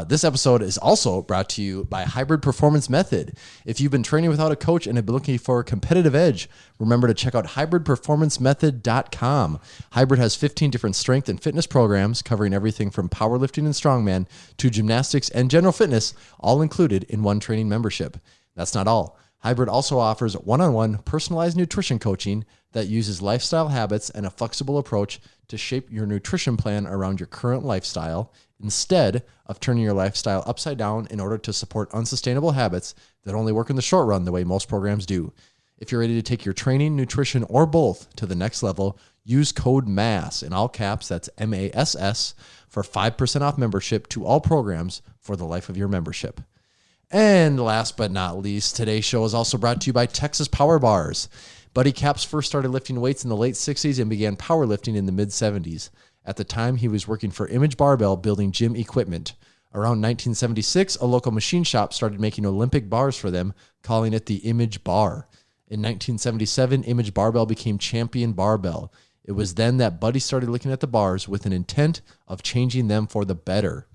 This episode is also brought to you by Hybrid Performance Method. If you've been training without a coach and have been looking for a competitive edge, remember to check out hybridperformancemethod.com. Hybrid has 15 different strength and fitness programs covering everything from powerlifting and strongman to gymnastics and general fitness, all included in one training membership. That's not all. Hybrid also offers one-on-one personalized nutrition coaching that uses lifestyle habits and a flexible approach to shape your nutrition plan around your current lifestyle instead of turning your lifestyle upside down in order to support unsustainable habits that only work in the short run the way most programs do. If you're ready to take your training, nutrition, or both to the next level, use code MASS in all caps, that's MASS, for 5% off membership to all programs for the life of your membership. And last but not least, today's show is also brought to you by Texas Power Bars. Buddy Caps first started lifting weights in the late 60s and began powerlifting in the mid 70s. At the time, he was working for Image Barbell building gym equipment. Around 1976, a local machine shop started making Olympic bars for them, calling it the Image Bar. In 1977, Image Barbell became Champion Barbell. It was then that Buddy started looking at the bars with an intent of changing them for the better.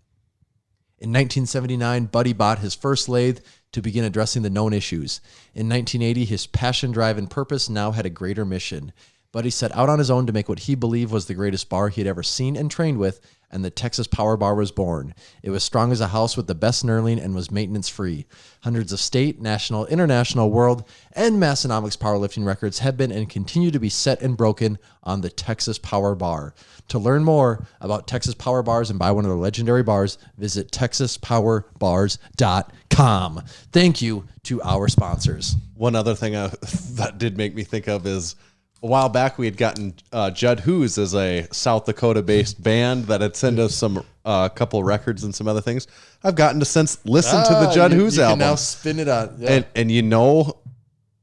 In 1979, Buddy bought his first lathe to begin addressing the known issues. In 1980, his passion, drive, and purpose now had a greater mission. Buddy set out on his own to make what he believed was the greatest bar he had ever seen and trained with, and the Texas Power Bar was born. It was strong as a house with the best knurling and was maintenance-free. Hundreds of state, national, international, world, and Massenomics powerlifting records have been and continue to be set and broken on the Texas Power Bar. To learn more about Texas Power Bars and buy one of their legendary bars, visit texaspowerbars.com. Thank you to our sponsors. One other thing that did make me think of is a while back we had gotten Judd Who's as a South Dakota-based band that had sent us some couple records and some other things. I've gotten to since listen to the Judd Who's album. You can now spin it on. Yeah. And you know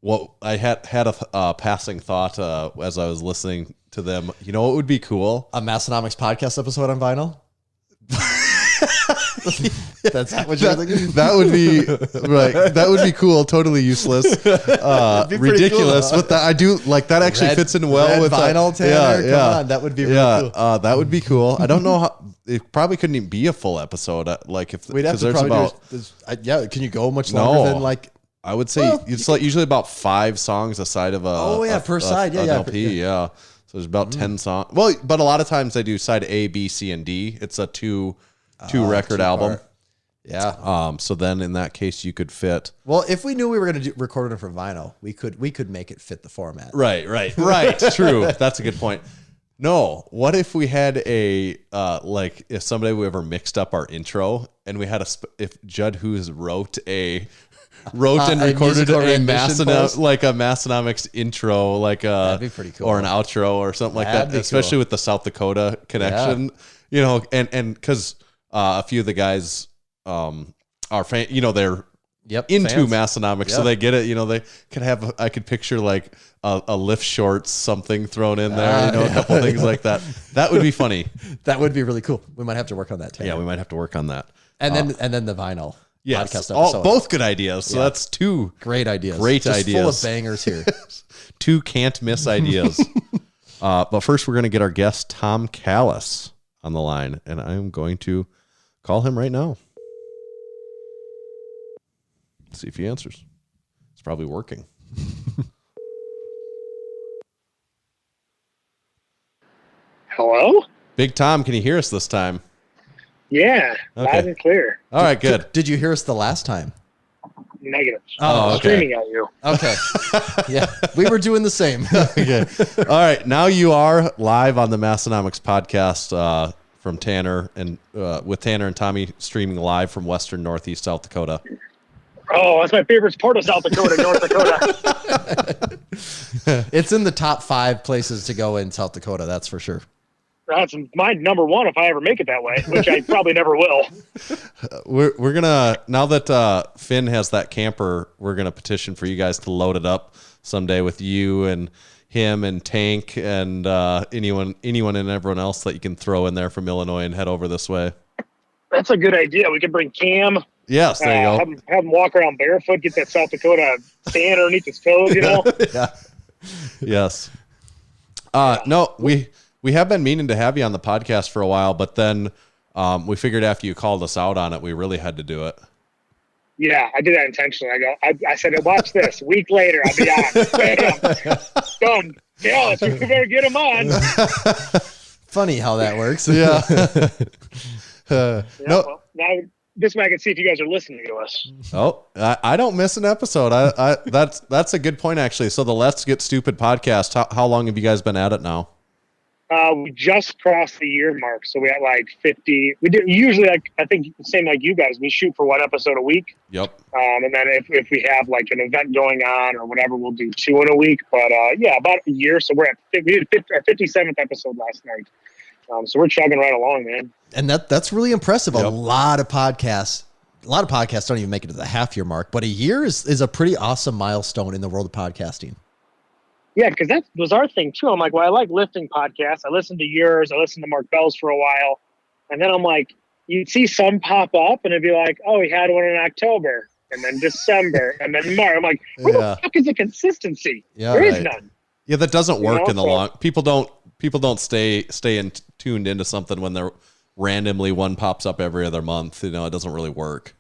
what? I had a passing thought as I was listening to them. You know what would be cool? A Massenomics podcast episode on vinyl? That's not what you're thinking? That would be right. That would be cool. Totally useless. Ridiculous. Cool, but that I do like that actually fits in well with vinyl. Tanner, come on, that would be really cool. That would be cool. I don't know how. It probably couldn't even be a full episode. Like if We'd have to there's probably about can you go much longer than like? I would say it's like usually about 5 songs a side of a per side, an LP, So there's about 10 songs. Well, but a lot of times they do side A, B, C, and D. It's a two record album. Yeah. So then in that case you could fit. Well, if we knew we were going to record it for vinyl, we could make it fit the format. Right. True. That's a good point. No, what if we had a like if somebody would ever mixed up our intro and we had if Judd Who's wrote and recorded a Massenomics intro, like that'd be pretty cool, or an outro or something like that, especially with the South Dakota connection. You know, and because a few of the guys are fan, they're into fans. Massenomics, so they get it. They could have. I could picture like a lift shorts something thrown in there. A couple things like that. That would be funny. That would be really cool. We might have to work on that. Tanner. Yeah, we might have to work on that. And then the vinyl. Yes, podcast episode. both good ideas. So that's 2 great ideas. Great Just ideas. Full of bangers here. 2 can't miss ideas. But first, we're going to get our guest Tom Callus on the line, and I'm going to call him right now. See if he answers. It's probably working. Hello? Big Tom, can you hear us this time? Yeah, Okay. loud and clear. All right, good. Did you hear us the last time? Negative. Oh, okay. Screaming at you. Okay. Yeah, we were doing the same. Okay. All right, now you are live on the Massenomics podcast from Tanner and with Tanner and Tommy streaming live from Western Northeast South Dakota. Oh, that's my favorite part of South Dakota, North Dakota. It's in the top 5 places to go in South Dakota, that's for sure. That's my number 1 if I ever make it that way, which I probably never will. We're gonna, now that Finn has that camper, we're gonna petition for you guys to load it up someday with you and him and Tank and anyone and everyone else that you can throw in there from Illinois and head over this way. That's a good idea. We could bring Cam. Yes, there you go. Have him walk around barefoot, get that South Dakota sand underneath his toes, Yeah. Yes. No, we have been meaning to have you on the podcast for a while, but then we figured after you called us out on it, we really had to do it. Yeah, I did that intentionally. I said, watch this. A week later, I'll be on. Bam. Done. Yeah, we better get him on. Funny how that works. Yeah. Yeah, No. well, now this way I can see if you guys are listening to us. Oh, I don't miss an episode. I that's a good point, actually. So the Let's Get Stupid podcast, how long have you guys been at it now? We just crossed the year mark, so we had like 50. We do usually, like, I think same like you guys. We shoot for one episode a week. Yep. And then if we have like an event going on or whatever, we'll do 2 in a week. But yeah, about a year. So we did our 57th episode last night. So we're chugging right along, man. And that's really impressive. Yep. A lot of podcasts don't even make it to the half year mark, but a year is a pretty awesome milestone in the world of podcasting. Yeah, because that was our thing too. I'm like, well, I like lifting podcasts. I listened to yours. I listened to Mark Bell's for a while. And then I'm like, you'd see some pop up and it'd be like, oh, he had one in October and then December and then March. I'm like, where the fuck is the consistency? Yeah, there is right. none. Yeah, that doesn't work in the so- long. People don't stay tuned into something when they're randomly one pops up every other month. You know, it doesn't really work.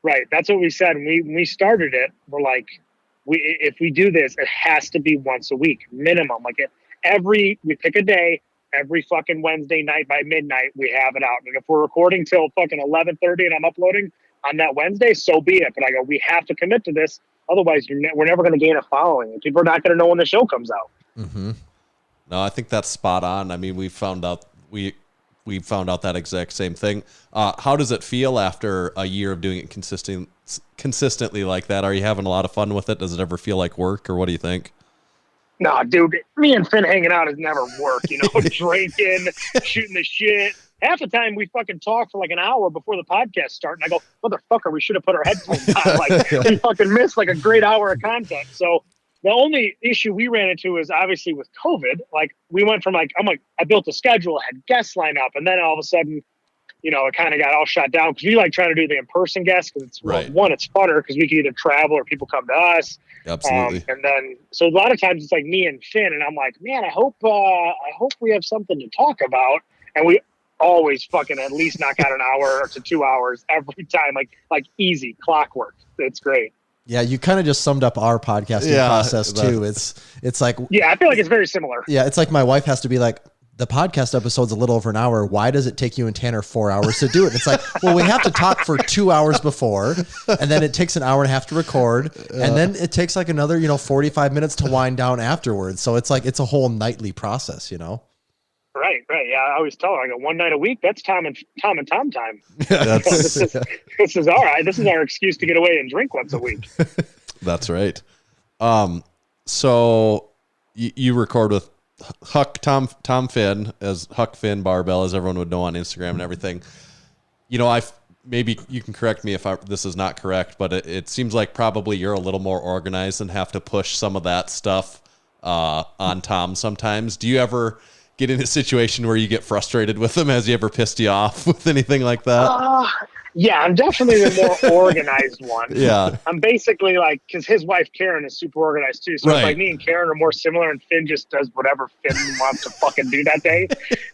Right. That's what we said. When we started it, we're like, if we do this, it has to be once a week minimum. Like we pick a day, every fucking Wednesday night by midnight, we have it out. And if we're recording till fucking 11:30 and I'm uploading on that Wednesday, so be it. But I go, we have to commit to this. Otherwise, we're never going to gain a following. And people are not going to know when the show comes out. Mm-hmm. No, I think that's spot on. I mean, we found out that exact same thing. How does it feel after a year of doing it consistently like that? Are you having a lot of fun with it? Does it ever feel like work, or what do you think? No, dude, me and Finn hanging out has never worked, you know, drinking, shooting the shit. Half the time we fucking talk for like an hour before the podcast starts, and I go, motherfucker, we should have put our headphones on. Like, we fucking missed like a great hour of content. So the only issue we ran into is obviously with COVID. Like, we went from I built a schedule, had guests line up, and then all of a sudden, you know, it kind of got all shut down because we like trying to do the in-person guests because it's right. One, it's funner because we can either travel or people come to us. Absolutely. And then, so a lot of times it's like me and Finn, and I'm like, man, I hope we have something to talk about. And we always fucking at least knock out an hour to 2 hours every time, like easy clockwork. It's great. Yeah, you kind of just summed up our podcasting process too. It's like, yeah, I feel like it's very similar. Yeah, it's like my wife has to be like, the podcast episode's a little over an hour. Why does it take you and Tanner 4 hours to do it? It's like, well, we have to talk for 2 hours before, and then it takes an hour and a half to record, and then it takes like another, 45 minutes to wind down afterwards. So it's like, it's a whole nightly process, Right. Yeah, I always tell her, I go, one night a week, that's Tom and Tom time. That's This is all right. This is our excuse to get away and drink once a week. That's right. So you record with Tom Finn, as Huck Finn Barbell, as everyone would know on Instagram and everything. Maybe you can correct me if this is not correct, but it seems like probably you're a little more organized and have to push some of that stuff on Tom sometimes. Do you ever get in a situation where you get frustrated with him? Has he ever pissed you off with anything like that? Yeah, I'm definitely the more organized one. Yeah. I'm basically like, because his wife Karen is super organized too. So Right. it's like me and Karen are more similar, and Finn just does whatever Finn wants to fucking do that day.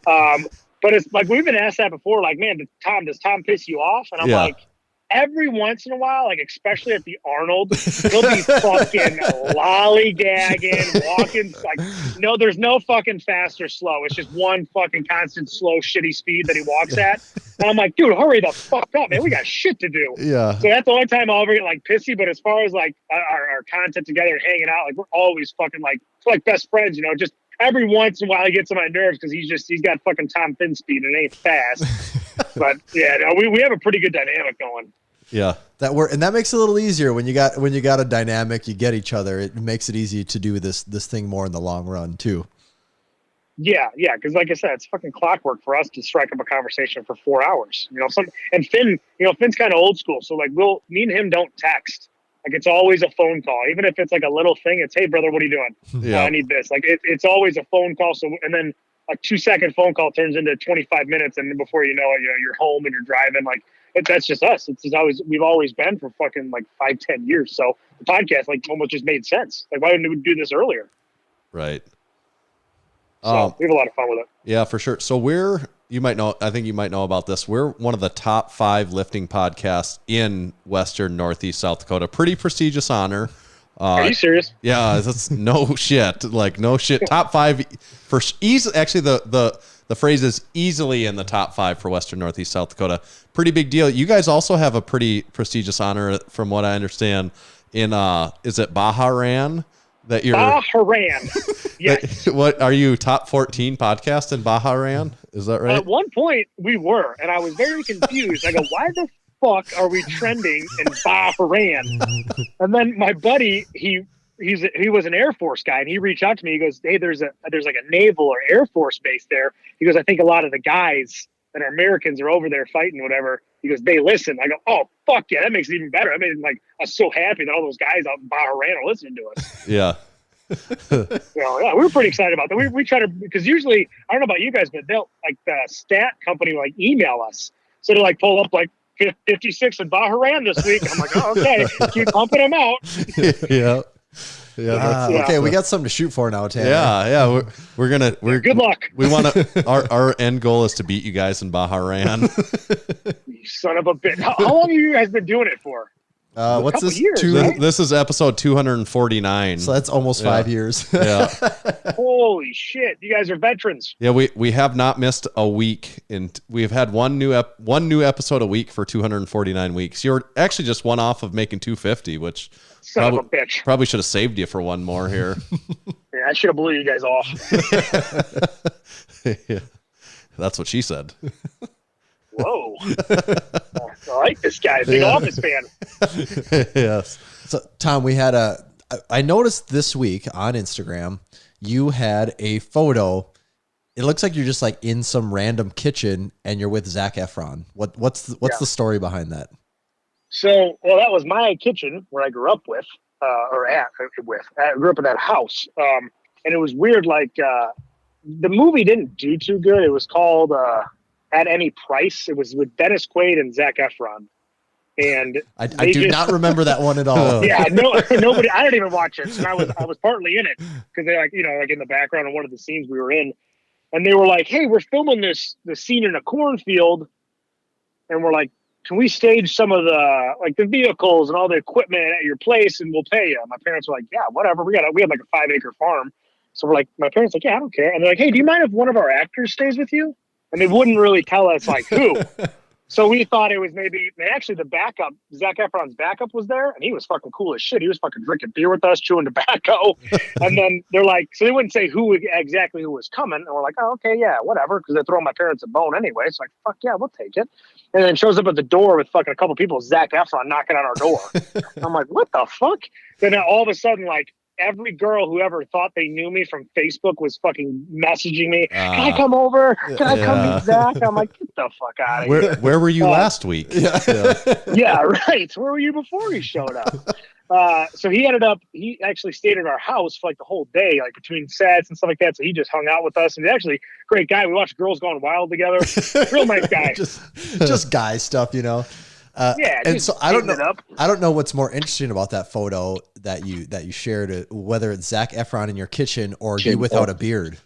But it's like, we've been asked that before, like, man, does Tom piss you off? And I'm like, every once in a while, like especially at the Arnold, he'll be fucking lollygagging, walking like, no, there's no fucking fast or slow. It's just one fucking constant slow, shitty speed that he walks at. And I'm like, dude, hurry the fuck up, man. We got shit to do. Yeah. So that's the only time I'll ever get like pissy. But as far as like our content together and hanging out, like we're always fucking like best friends, just every once in a while he gets on my nerves because he's got fucking Tom Finn speed and it ain't fast. But yeah, no, we have a pretty good dynamic going. Yeah. And that makes it a little easier when you got a dynamic, you get each other. It makes it easy to do this thing more in the long run too. Yeah, because like I said, it's fucking clockwork for us to strike up a conversation for 4 hours. And Finn, Finn's kind of old school, so like me and him don't text. Like it's always a phone call, even if it's like a little thing. It's, hey brother, what are you doing? Yeah. I need this. Like it's always a phone call. So and then a 2-second phone call turns into 25 minutes, and then before you know it, you're home and you're driving. Like that's just us. We've always been for fucking like 5-10 years. So the podcast like almost just made sense. Like why didn't we do this earlier? Right. So we have a lot of fun with it. Yeah, for sure. So I think you might know about this. We're one of the top 5 lifting podcasts in Western Northeast South Dakota. Pretty prestigious honor. Are you serious? Yeah, that's no shit. Like no shit. Top 5 for easy. Actually, the phrase is easily in the top 5 for Western Northeast South Dakota. Pretty big deal. You guys also have a pretty prestigious honor, from what I understand, in is it Bahrain? That you're Bahrain. Yes. What are you, top 14 podcast in Bahrain? Is that right? At one point we were, and I was very confused. I go, why the fuck are we trending in Bahrain? And then my buddy, he was an Air Force guy, and he reached out to me. He goes, hey, there's like a naval or Air Force base there. He goes, I think a lot of the guys that are Americans are over there fighting whatever. He goes, they listen. I go, oh, fuck yeah, that makes it even better. I mean, like, I was so happy that all those guys out in Bahrain are listening to us. Yeah. Yeah, we were pretty excited about that. We try to, because usually, I don't know about you guys, but they'll, like, the stat company will, like, email us. So they'll, like, pull up, like, 56 in Bahrain this week. I'm like, oh, okay, keep pumping them out. Yeah. Yeah. Okay, we got something to shoot for now, Tanner. Yeah. We're good luck. We want to. Our end goal is to beat you guys in Bahrain. You son of a bitch. How long have you guys been doing it for? What's this? Years, This is episode 249. So that's almost 5 years. Yeah. Holy shit! You guys are veterans. Yeah, we have not missed a week, and we've had one new episode a week for 249 weeks. You're actually just one off of making 250, which Son of a bitch. Probably should have saved you for one more here. Yeah, I should have blew you guys off. Yeah. That's what she said. Whoa. I like this guy. Big Office fan. Yes. So, Tom, I noticed this week on Instagram, you had a photo. It looks like you're just like in some random kitchen and you're with Zac Efron. What's the story behind that? So, well, that was my kitchen where I grew up with. I grew up in that house. And it was weird. Like, the movie didn't do too good. It was called, At Any Price. It was with Dennis Quaid and Zac Efron. And I do not remember that one at all. Yeah, nobody. I didn't even watch it. So I was partly in it because they like in the background of one of the scenes we were in, and they were like, "Hey, we're filming the scene in a cornfield," and we're like, "Can we stage some of the vehicles and all the equipment at your place, and we'll pay you?" My parents were like, "Yeah, whatever." We had like a 5-acre farm, so we're like, my parents were like, "Yeah, I don't care." And they're like, "Hey, do you mind if one of our actors stays with you?" And they wouldn't really tell us like who. So we thought it was maybe, and actually the backup, Zac Efron's backup was there, and he was fucking cool as shit. He was fucking drinking beer with us, chewing tobacco. And then they're like, so they wouldn't say exactly who was coming. And we're like, oh, okay, yeah, whatever. Because they're throwing my parents a bone anyway. It's like, fuck yeah, we'll take it. And then shows up at the door with fucking a couple people, Zac Efron knocking on our door. I'm like, what the fuck? Then all of a sudden, like, every girl who ever thought they knew me from Facebook was fucking messaging me. Can I come over? Can I come meet Zac? I'm like, get the fuck out of here. Where were you last week? Yeah, right. Where were you before he showed up? So he actually stayed at our house for like the whole day, like between sets and stuff like that. So he just hung out with us. And he's actually a great guy. We watched Girls Gone Wild together. Real nice guy. just guy stuff, Yeah, and so I don't know what's more interesting about that photo that you shared, whether it's Zac Efron in your kitchen or you without a beard.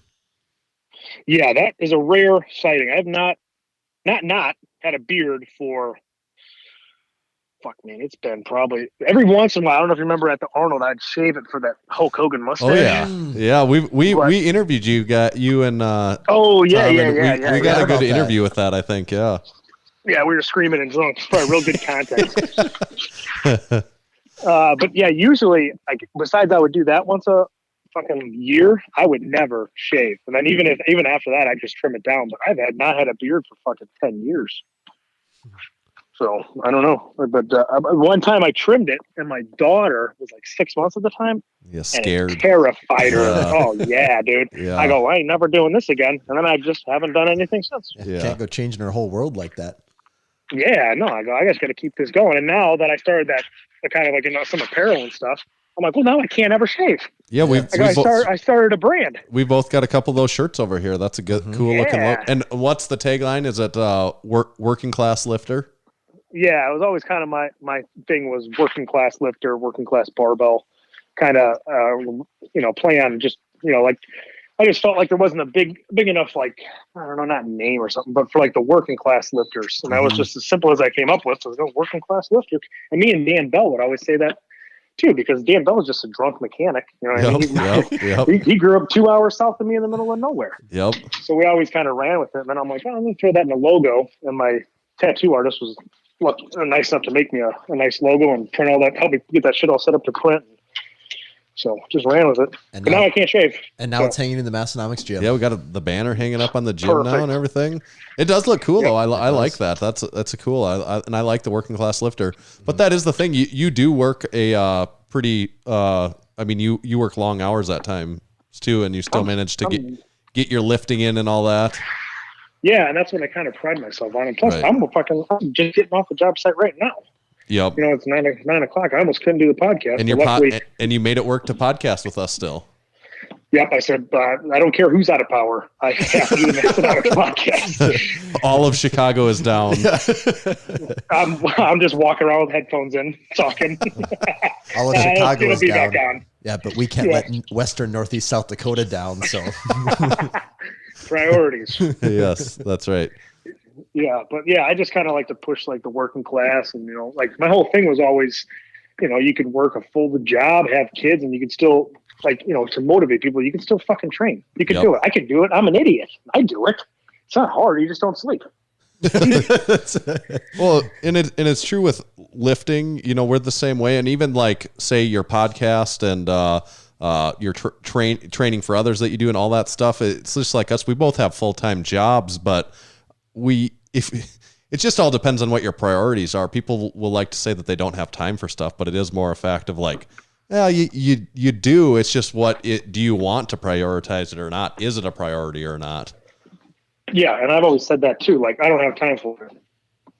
Yeah, that is a rare sighting. I have not had a beard for, fuck man, it's been probably every once in a while. I don't know if you remember at the Arnold, I'd shave it for that Hulk Hogan mustache. Oh yeah, we interviewed you and oh yeah, Tom, yeah, we got a good interview with that, I think. Yeah, we were screaming and drunk. Probably real good content. But yeah, usually, like, besides I would do that once a fucking year, I would never shave. And then even after that, I'd just trim it down. But I've not had a beard for fucking 10 years. So I don't know. But one time I trimmed it, and my daughter was like 6 months at the time. Yeah, scared. And it terrified her. Oh yeah, dude. Yeah. I go, I ain't never doing this again. And then I just haven't done anything since. Yeah. Can't go changing her whole world like that. Yeah, no, I just got to keep this going. And now that I started that kind of like some apparel and stuff, I'm like, well, now I can't ever shave. Yeah, I started a brand. we both got a couple of those shirts over here. That's a good, cool looking look. Yeah. And what's the tagline? Is it working class lifter? Yeah, it was always kind of my thing was working class lifter, working class barbell, kind of play on just like I just felt like there wasn't a big enough like I don't know, not name or something, but for like the working class lifters, and that was just as simple as I came up with. So no working class lifter, and me and Dan Bell would always say that too, because Dan Bell was just a drunk mechanic. You know what I mean? He grew up 2 hours south of me in the middle of nowhere. Yep. So we always kind of ran with it, and then I'm like, oh, I'm gonna throw that in a logo, and my tattoo artist was nice enough to make me a nice logo and print all that, help me get that shit all set up to print. So just ran with it. But now I can't shave. And now it's hanging in the Massenomics gym. Yeah, we got the banner hanging up on the gym now and everything. It does look cool though. I like that. That's a cool. And I like the working class lifter. But that is the thing. You do work a pretty. I mean, you work long hours at times too, and you still manage to get your lifting in and all that. Yeah, and that's what I kind of pride myself on. And plus, I'm just getting off the job site right now. Yep. It's 9 o'clock. I almost couldn't do the podcast. And and you made it work to podcast with us still. Yep. I said, I don't care who's out of power. I have to do the Massenomics podcast. All of Chicago is down. I'm just walking around with headphones in, talking. All of Chicago is down. Back on. Yeah, but we can't let Western, Northeast, South Dakota down. So priorities. Yes, that's right. Yeah, but yeah, I just kind of like to push like the working class, and like my whole thing was always, you could work a full job, have kids, and you could still like, to motivate people, you can still fucking train. You can do it. I can do it. I'm an idiot. I do it. It's not hard. You just don't sleep. Well, and it's true with lifting. We're the same way, and even like say your podcast and your training for others that you do and all that stuff. It's just like us. We both have full-time jobs, but it just all depends on what your priorities are. People will like to say that they don't have time for stuff, but it is more a fact of like, yeah, you do. It's just do you want to prioritize it or not? Is it a priority or not? Yeah. And I've always said that too. Like, I don't have time for it.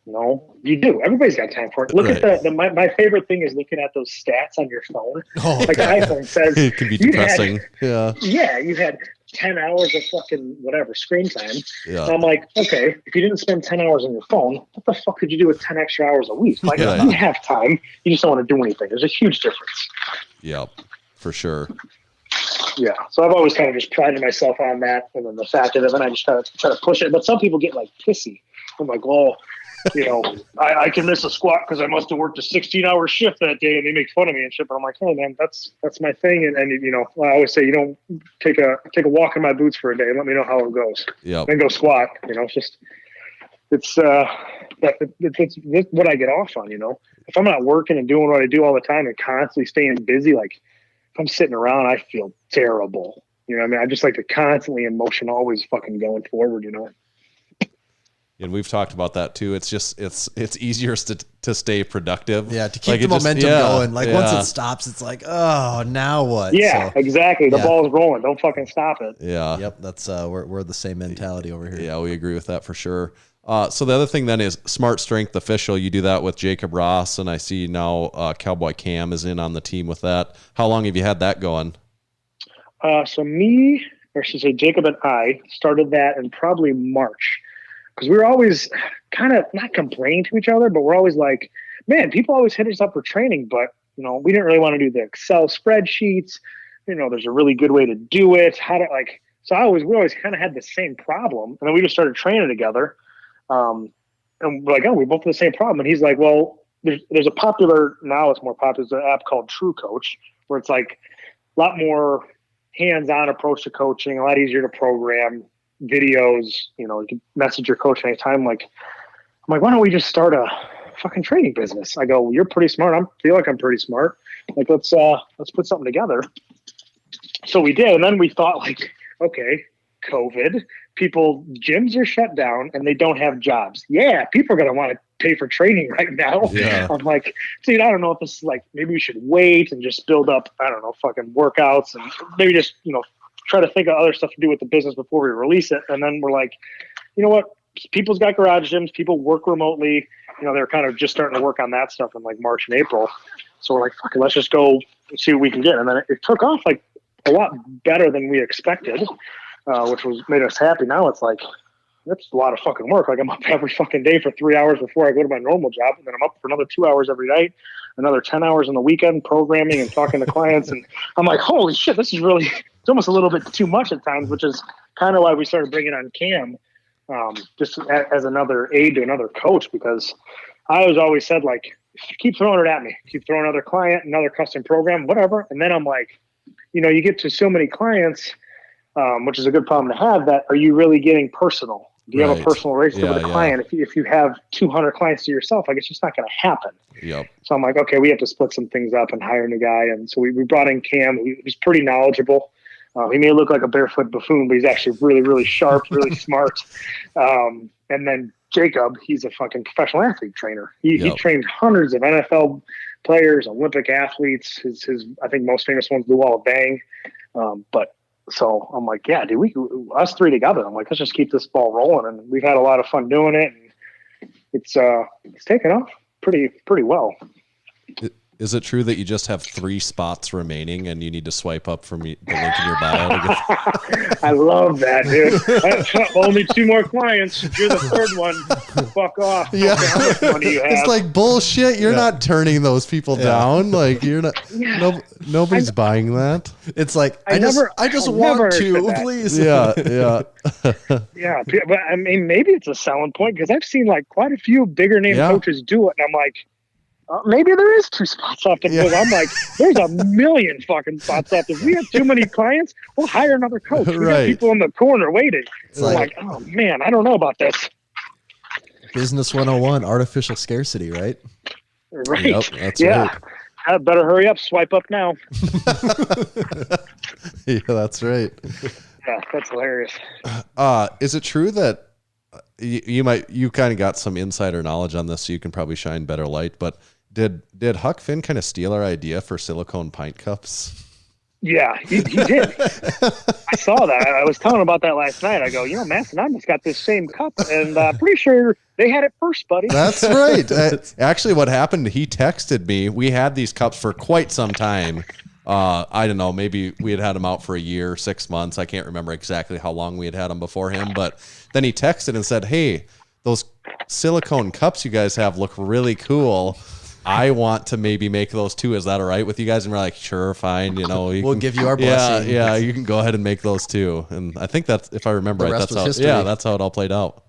No, you do. Everybody's got time for it. Look at my favorite thing is looking at those stats on your phone. Oh, like an iPhone says, it can be depressing. You had 10 hours of fucking whatever screen time. Yeah. And I'm like, okay, if you didn't spend 10 hours on your phone, what the fuck could you do with 10 extra hours a week? Like, you have time. You just don't want to do anything. There's a huge difference. Yep, for sure. Yeah. So I've always kind of just prided myself on that. And then the fact of it, and I just try to push it. But some people get like pissy. I'm like, well, I can miss a squat because I must have worked a 16-hour shift that day, and they make fun of me and shit. But I'm like, hey man, that's my thing. And I always say, take a walk in my boots for a day and let me know how it goes. Yeah. Then go squat. It's what I get off on. If I'm not working and doing what I do all the time and constantly staying busy, like if I'm sitting around, I feel terrible. I mean, I just like to constantly in motion, always fucking going forward. And we've talked about that too. It's just it's easier to stay productive. Yeah, to keep the momentum going. Like once it stops, it's like, oh, now what? Yeah, exactly. The ball's rolling. Don't fucking stop it. Yeah. Yep. That's we're the same mentality over here. Yeah, we agree with that for sure. So the other thing then is Smart Strength Official. You do that with Jacob Ross, and I see now Cowboy Cam is in on the team with that. How long have you had that going? So Jacob and I started that in probably March. Because we were always kind of not complaining to each other, but we're always like, man, people always hit us up for training, but we didn't really want to do the Excel spreadsheets. There's a really good way to do it. We always kind of had the same problem, and then we just started training together. And we're like, oh, we both have the same problem. And he's like, well, there's a popular now. It's more popular. There's an app called True Coach, where it's like a lot more hands-on approach to coaching, a lot easier to program. Videos, you can message your coach anytime. I'm like, why don't we just start a fucking training business? I go, well, you're pretty smart. I feel like I'm pretty smart. Like, let's put something together. So we did. And then we thought like, okay, COVID, gyms are shut down and they don't have jobs. Yeah. People are going to want to pay for training right now. Yeah. I'm like, dude, I don't know if this is like, maybe we should wait and just build up, I don't know, fucking workouts and maybe just, try to think of other stuff to do with the business before we release it. And then we're like, you know what? people's got garage gyms. People work remotely. They're kind of just starting to work on that stuff in like March and April. So we're like, fuck it, let's just go see what we can get. And then it took off like a lot better than we expected, which made us happy. Now it's like, that's a lot of fucking work. Like I'm up every fucking day for 3 hours before I go to my normal job. And then I'm up for another 2 hours every night, another 10 hours on the weekend programming and talking to clients. And I'm like, holy shit, this is really, it's almost a little bit too much at times, which is kind of why we started bringing on Cam, just as another aid to another coach, because I was always said, like, keep throwing it at me, keep throwing another client, another custom program, whatever. And then I'm like, you get to so many clients, which is a good problem to have, that are you really getting personal? Do you have a personal relationship with a client? If you have 200 clients to yourself, like, it's just not going to happen. Yep. So I'm like, okay, we have to split some things up and hire a new guy. And so we brought in Cam, who's pretty knowledgeable. He may look like a barefoot buffoon, but he's actually really, really sharp, really smart. And then Jacob, he's a fucking professional athlete trainer. He trained hundreds of NFL players, Olympic athletes. His I think most famous one's Luol Bang. So I'm like, yeah, dude, us three together. I'm like, let's just keep this ball rolling. And we've had a lot of fun doing it. And it's taken off pretty well. Is it true that you just have 3 spots remaining and you need to swipe up from the link in your bio? I love that, dude. Only 2 more clients. You're the third one. Fuck off. Yeah. How much money you have? It's like bullshit. You're not turning those people down. Like you're not. Nobody's buying that. It's like I just want to, please. Yeah. Yeah, but I mean, maybe it's a selling point, because I've seen like quite a few bigger name coaches do it, and I'm like, maybe there is 2 spots left. Because I'm like, there's a million fucking spots left. If we have too many clients, we'll hire another coach. We got people in the corner waiting. It's like, oh man, I don't know about this. Business 101, artificial scarcity, right? Right. Yep, that's right. I better hurry up. Swipe up now. Yeah, that's right. Yeah, that's hilarious. Is it true that you kind of got some insider knowledge on this, so you can probably shine better light, but did Huck Finn kind of steal our idea for silicone pint cups? Yeah, he did. I saw that. I was telling him about that last night. I go, Massenomics got this same cup, and pretty sure they had it first, buddy. That's right. Actually, what happened, he texted me. We had these cups for quite some time. I don't know, maybe we had them out for a year, 6 months. I can't remember exactly how long we had them before him, but then he texted and said, hey, those silicone cups you guys have look really cool. I want to maybe make those too. Is that all right with you guys? And we're like, sure, fine. We'll give you our blessing. Yeah, you can go ahead and make those too. And I think that's, if I remember right, that's how. History. Yeah, that's how it all played out.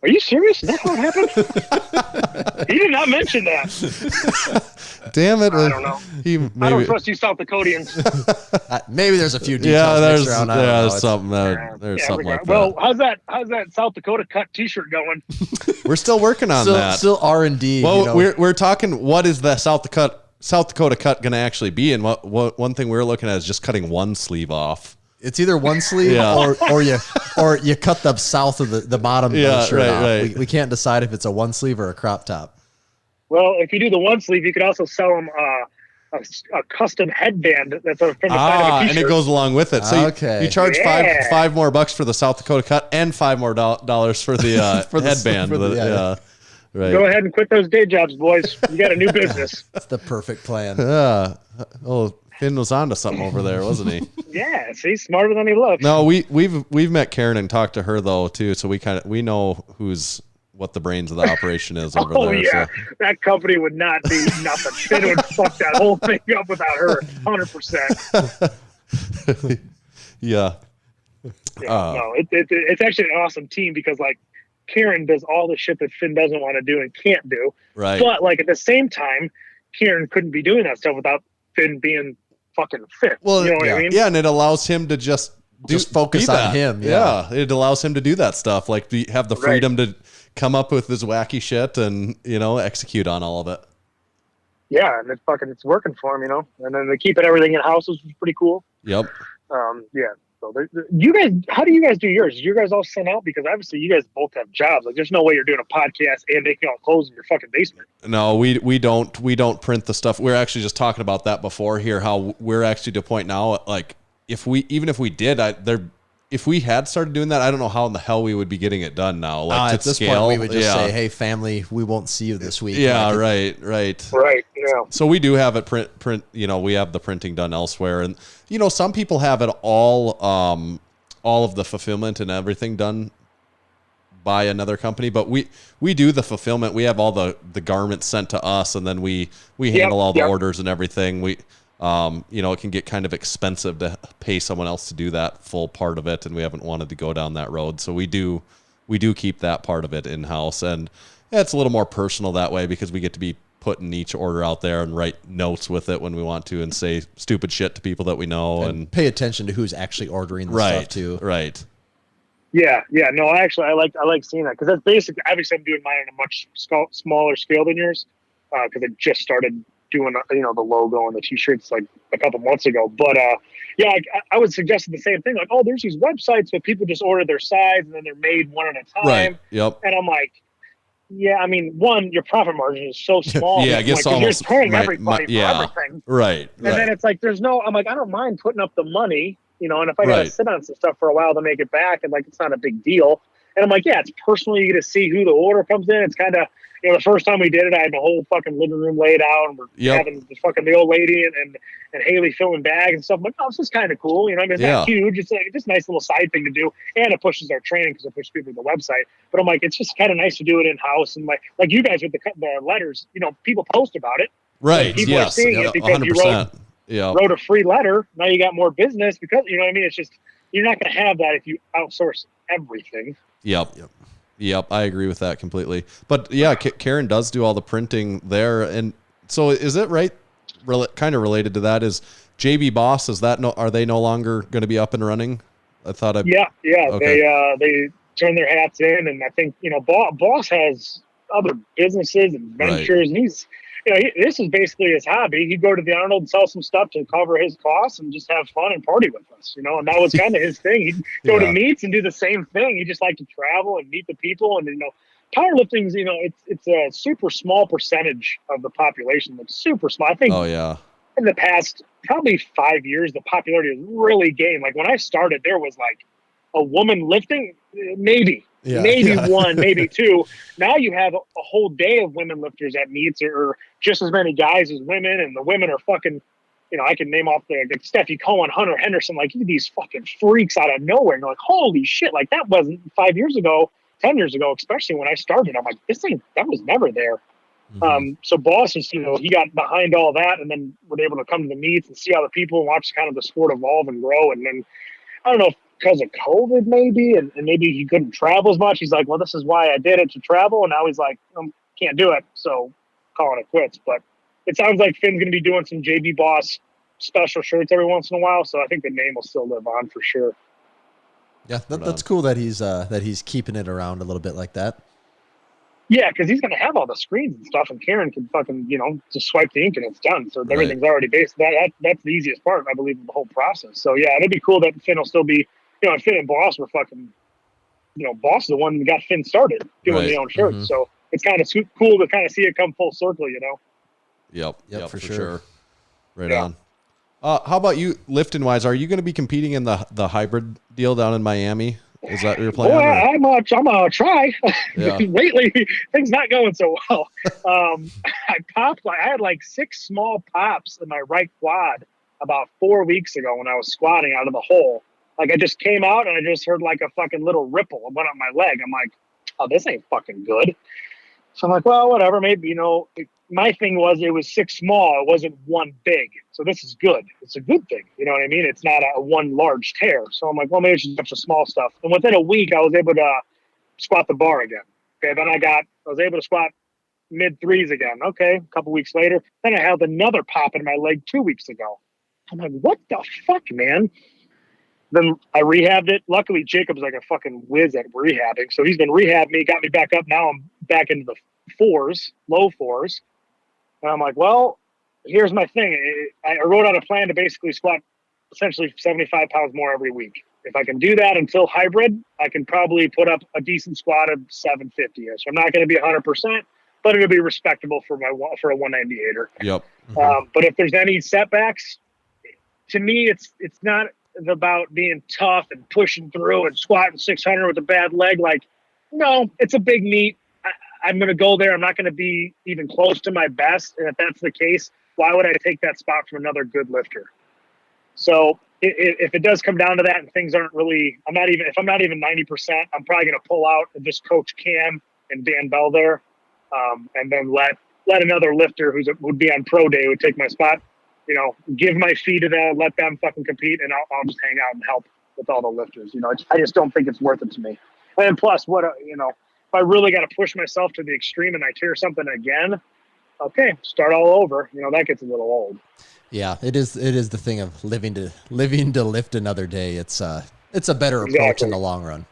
Are you serious? Is that how it happened? He did not mention that. Damn it! I don't know. I don't trust you, South Dakotans. Maybe there's a few details. There's something like that. Well, how's that South Dakota cut T-shirt going? We're still working on that. Still R&D. Well, we're talking. What is the South Dakota cut going to actually be? And what one thing we're looking at is just cutting one sleeve off. It's either one sleeve or you cut the south of the bottom. Yeah, shirt off. right. We can't decide if it's a one sleeve or a crop top. Well, if you do the one sleeve, you could also sell them a custom headband that's from the side of a T-shirt. And it goes along with it. So you charge five more bucks for the South Dakota cut and $5 more for the for the headband. Right. Go ahead and quit those day jobs, boys. You got a new business. That's the perfect plan. Yeah. Oh, Finn was onto something over there, wasn't he? Yeah, see, smarter than he looks. No, we've met Karen and talked to her though too, so we know what the brains of the operation is over there. Yeah, so. That company would not be nothing. Finn would fuck that whole thing up without her, 100%. Yeah. No, it's actually an awesome team, because like Karen does all the shit that Finn doesn't want to do and can't do. Right. But like at the same time, Karen couldn't be doing that stuff without Finn being fucking fit. Well, you know what I mean? Yeah, and it allows him to just focus on him. Yeah, it allows him to do that stuff. Like have the freedom to come up with this wacky shit and execute on all of it. Yeah, and it's working for him, And then they keeping everything in house, which is pretty cool. Yep. Yeah. So you guys, how do you guys do yours? Do you guys all send out? Because obviously you guys both have jobs. Like, there's no way you're doing a podcast and making all clothes in your fucking basement. No, we don't print the stuff. We're actually just talking about that before here. How we're actually to a point now, like even if we did, if we had started doing that, I don't know how in the hell we would be getting it done now. Like at this scale, point, we would just say, "Hey, family, we won't see you this week." Yeah, Like Right. Yeah. So we do have it print. You know, we have the printing done elsewhere, and you know, some people have it all of the fulfillment and everything done by another company, but we do the fulfillment. We have all the garments sent to us, and then we handle all the orders and everything. We you know, it can get kind of expensive to pay someone else to do that full part of it, and we haven't wanted to go down that road. So we do keep that part of it in house, and it's a little more personal that way because we get to be putting each order out there and write notes with it when we want to, and say stupid shit to people that we know, and pay attention to who's actually ordering the stuff too. Right. Yeah. No, I like seeing that because that's basically, obviously I'm doing mine on a much smaller scale than yours because I just started doing, you know, the logo and the t-shirts like a couple months ago. But yeah, I would suggest the same thing. Like, oh, there's these websites where people just order their size and then they're made one at a time. Right. Yep. And I'm like, yeah, I mean, one, your profit margin is so small. Yeah, I guess like, almost you're paying everybody for everything. Right. And then it's like, I'm like, I don't mind putting up the money, you know, and if I got to sit on some stuff for a while to make it back, and like, it's not a big deal. And I'm like, yeah, it's personal. You get to see who the order comes in. It's kind of, you know, the first time we did it, I had the whole fucking living room laid out, and we're having the old lady and Haley filling bags and stuff. I'm like, oh, this is kind of cool. You know, I mean, it's not huge. It's like just a nice little side thing to do, and it pushes our training because it pushes people to the website. But I'm like, it's just kind of nice to do it in house, and like you guys with the letters, you know, people post about it. Right. People are seeing it because 100%. you wrote a free letter. Now you got more business because, you know what I mean? It's just, you're not going to have that if you outsource everything. Yep, I agree with that completely. But yeah, Karen does do all the printing there, and so is it right? Kind of related to that is JB Boss. Are they no longer going to be up and running? Yeah. Okay. They turn their hats in, and I think, you know, Boss has other businesses and ventures, and he's, you know, this is basically his hobby. He'd go to the Arnold and sell some stuff to cover his costs and just have fun and party with us, you know, and that was kind of his thing. He'd go to meets and do the same thing. He just liked to travel and meet the people. And, you know, powerlifting's, you know, it's a super small percentage of the population. Like super small. I think in the past probably 5 years, the popularity has really gained. Like when I started, there was like a woman lifting, maybe one, maybe two. Now you have a whole day of women lifters at meets, or just as many guys as women, and the women are fucking, you know, I can name off the Steffi Cohen, Hunter Henderson, like these fucking freaks out of nowhere. And you're like, holy shit, like that wasn't 5 years ago, 10 years ago, especially when I started. I'm like, that was never there. Mm-hmm. So Boss is, you know, he got behind all that, and then we're able to come to the meets and see how the people watch kind of the sport evolve and grow. And then I don't know if because of COVID maybe, and maybe he couldn't travel as much. He's like, well, this is why I did it, to travel. And now he's like, can't do it. So calling it quits. But it sounds like Finn's going to be doing some JB Boss special shirts every once in a while. So I think the name will still live on for sure. Yeah. That's cool that he's keeping it around a little bit like that. Yeah, because he's going to have all the screens and stuff, and Karen can fucking, you know, just swipe the ink and it's done. So everything's already based. That's the easiest part, I believe, of the whole process. So yeah, it'd be cool that Finn will still be, you know, and Finn and Boss were fucking, you know, Boss is the one that got Finn started doing the own shirts. Mm-hmm. So it's kind of cool to kind of see it come full circle, you know? Yep, for sure. Right on. How about you, lifting wise? Are you going to be competing in the hybrid deal down in Miami? Is that your plan? Well, I'm gonna try. Lately, things not going so well. I had like 6 small pops in my right quad about 4 weeks ago when I was squatting out of the hole. Like I just came out and I just heard like a fucking little ripple and went up my leg. I'm like, oh, this ain't fucking good. So I'm like, well, whatever. Maybe, you know, my thing was it was 6 small. It wasn't 1 big. So this is good. It's a good thing. You know what I mean? It's not a 1 large tear. So I'm like, well, maybe it's just a bunch of small stuff. And within a week, I was able to squat the bar again. Okay. Then I was able to squat mid 3s again. Okay. A couple weeks later, then I had another pop in my leg 2 weeks ago. I'm like, what the fuck, man? Then I rehabbed it. Luckily, Jacob's like a fucking whiz at rehabbing. So he's been rehabbing me, got me back up. Now I'm back into the 4s, low 4s. And I'm like, well, here's my thing. I wrote out a plan to basically squat essentially 75 pounds more every week. If I can do that until hybrid, I can probably put up a decent squat of 750-ish. I'm not going to be 100%, but it'll be respectable for a 198er. Yep. But if there's any setbacks, to me, it's not about being tough and pushing through and squatting 600 with a bad leg. Like, no, it's a big meet. I'm going to go there. I'm not going to be even close to my best. And if that's the case, why would I take that spot from another good lifter? So if it does come down to that and things aren't really, if I'm not even 90%, I'm probably going to pull out and just coach Cam and Dan Bell there. And then let another lifter would be on pro day would take my spot, give my fee to them, let them fucking compete. And I'll just hang out and help with all the lifters. I just don't think it's worth it to me. And plus if I really got to push myself to the extreme and I tear something again, okay, start all over. That gets a little old. Yeah, it is the thing of living to lift another day. It's a better approach in the long run.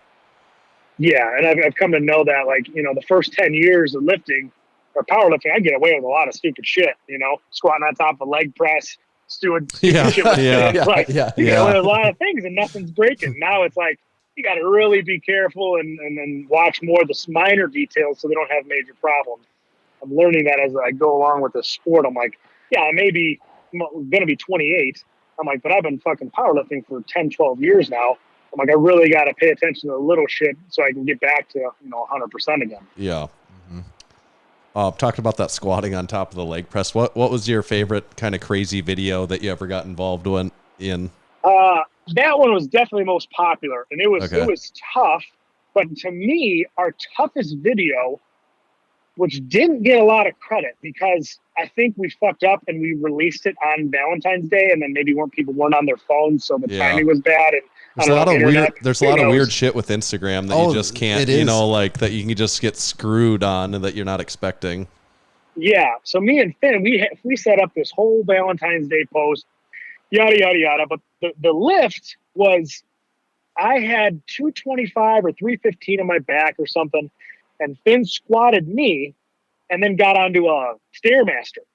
Yeah, and I've come to know that, the first 10 years of lifting or powerlifting, I get away with a lot of stupid shit, squatting on top of a leg press, doing stupid shit with yeah, you get away with a lot of things and nothing's breaking. Now it's like, you got to really be careful and then watch more of the minor details so they don't have major problems. I'm learning that as I go along with the sport. I'm like, yeah, I'm going to be 28. I'm like, but I've been fucking powerlifting for 10, 12 years now. I'm like, I really got to pay attention to the little shit so I can get back to, 100% again. Yeah. Talking about that squatting on top of the leg press. What was your favorite kind of crazy video that you ever got involved in? That one was definitely most popular, and it was tough. But to me, our toughest video, which didn't get a lot of credit because I think we fucked up and we released it on Valentine's Day, and then maybe people weren't on their phones, so the timing was bad. And there's a lot of weird shit with Instagram that you just can't, that you can just get screwed on and that you're not expecting. Yeah. So me and Finn, we set up this whole Valentine's Day post, yada, yada, yada. But the lift was, I had 225 or 315 on my back or something, and Finn squatted me and then got onto a Stairmaster.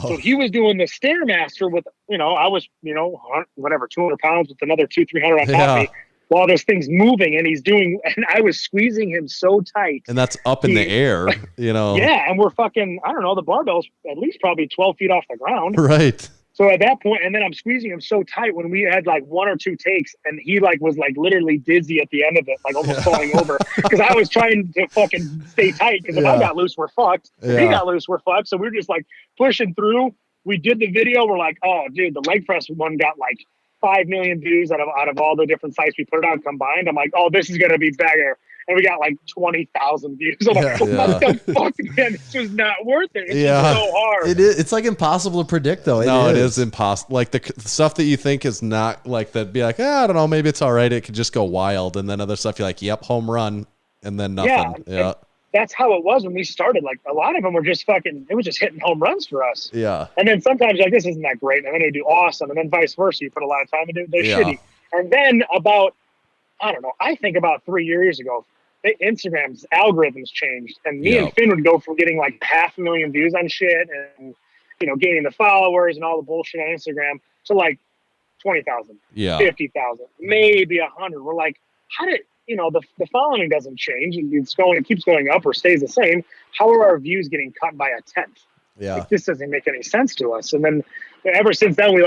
So he was doing the Stairmaster with, I was, 200 pounds with another 200-300 on top of me while this thing's moving and I was squeezing him so tight. And that's up in the air, Yeah. And we're fucking, I don't know, the barbell's at least probably 12 feet off the ground. Right. So at that point, and then I'm squeezing him so tight when we had one or two takes and he was literally dizzy at the end of it, almost falling over because I was trying to fucking stay tight because if I got loose, we're fucked. If he got loose, we're fucked. So we were just pushing through. We did the video. We're like, oh dude, the leg press one got 5 million views out of all the different sites we put it on combined. I'm like, oh, this is going to be better. And we got 20,000 views. I'm like, what the fuck, man? It's just not worth it. It's just so hard. It is. It's impossible to predict, though. It is impossible. The stuff that you think is not that'd be I don't know, maybe it's all right. It could just go wild. And then other stuff you're like, yep, home run. And then nothing. Yeah. That's how it was when we started. A lot of them were just it was just hitting home runs for us. Yeah. And then sometimes this isn't that great. And then they do awesome. And then vice versa. You put a lot of time into it, they're shitty. And then I think about 3 years ago, Instagram's algorithms changed, and me and Finn would go from getting 500,000 views on shit and gaining the followers and all the bullshit on Instagram to 20,000, 50,000, maybe 100. We're like, how did the following doesn't change? It keeps going up or stays the same. How are our views getting cut by a tenth? Yeah, this doesn't make any sense to us. And then ever since then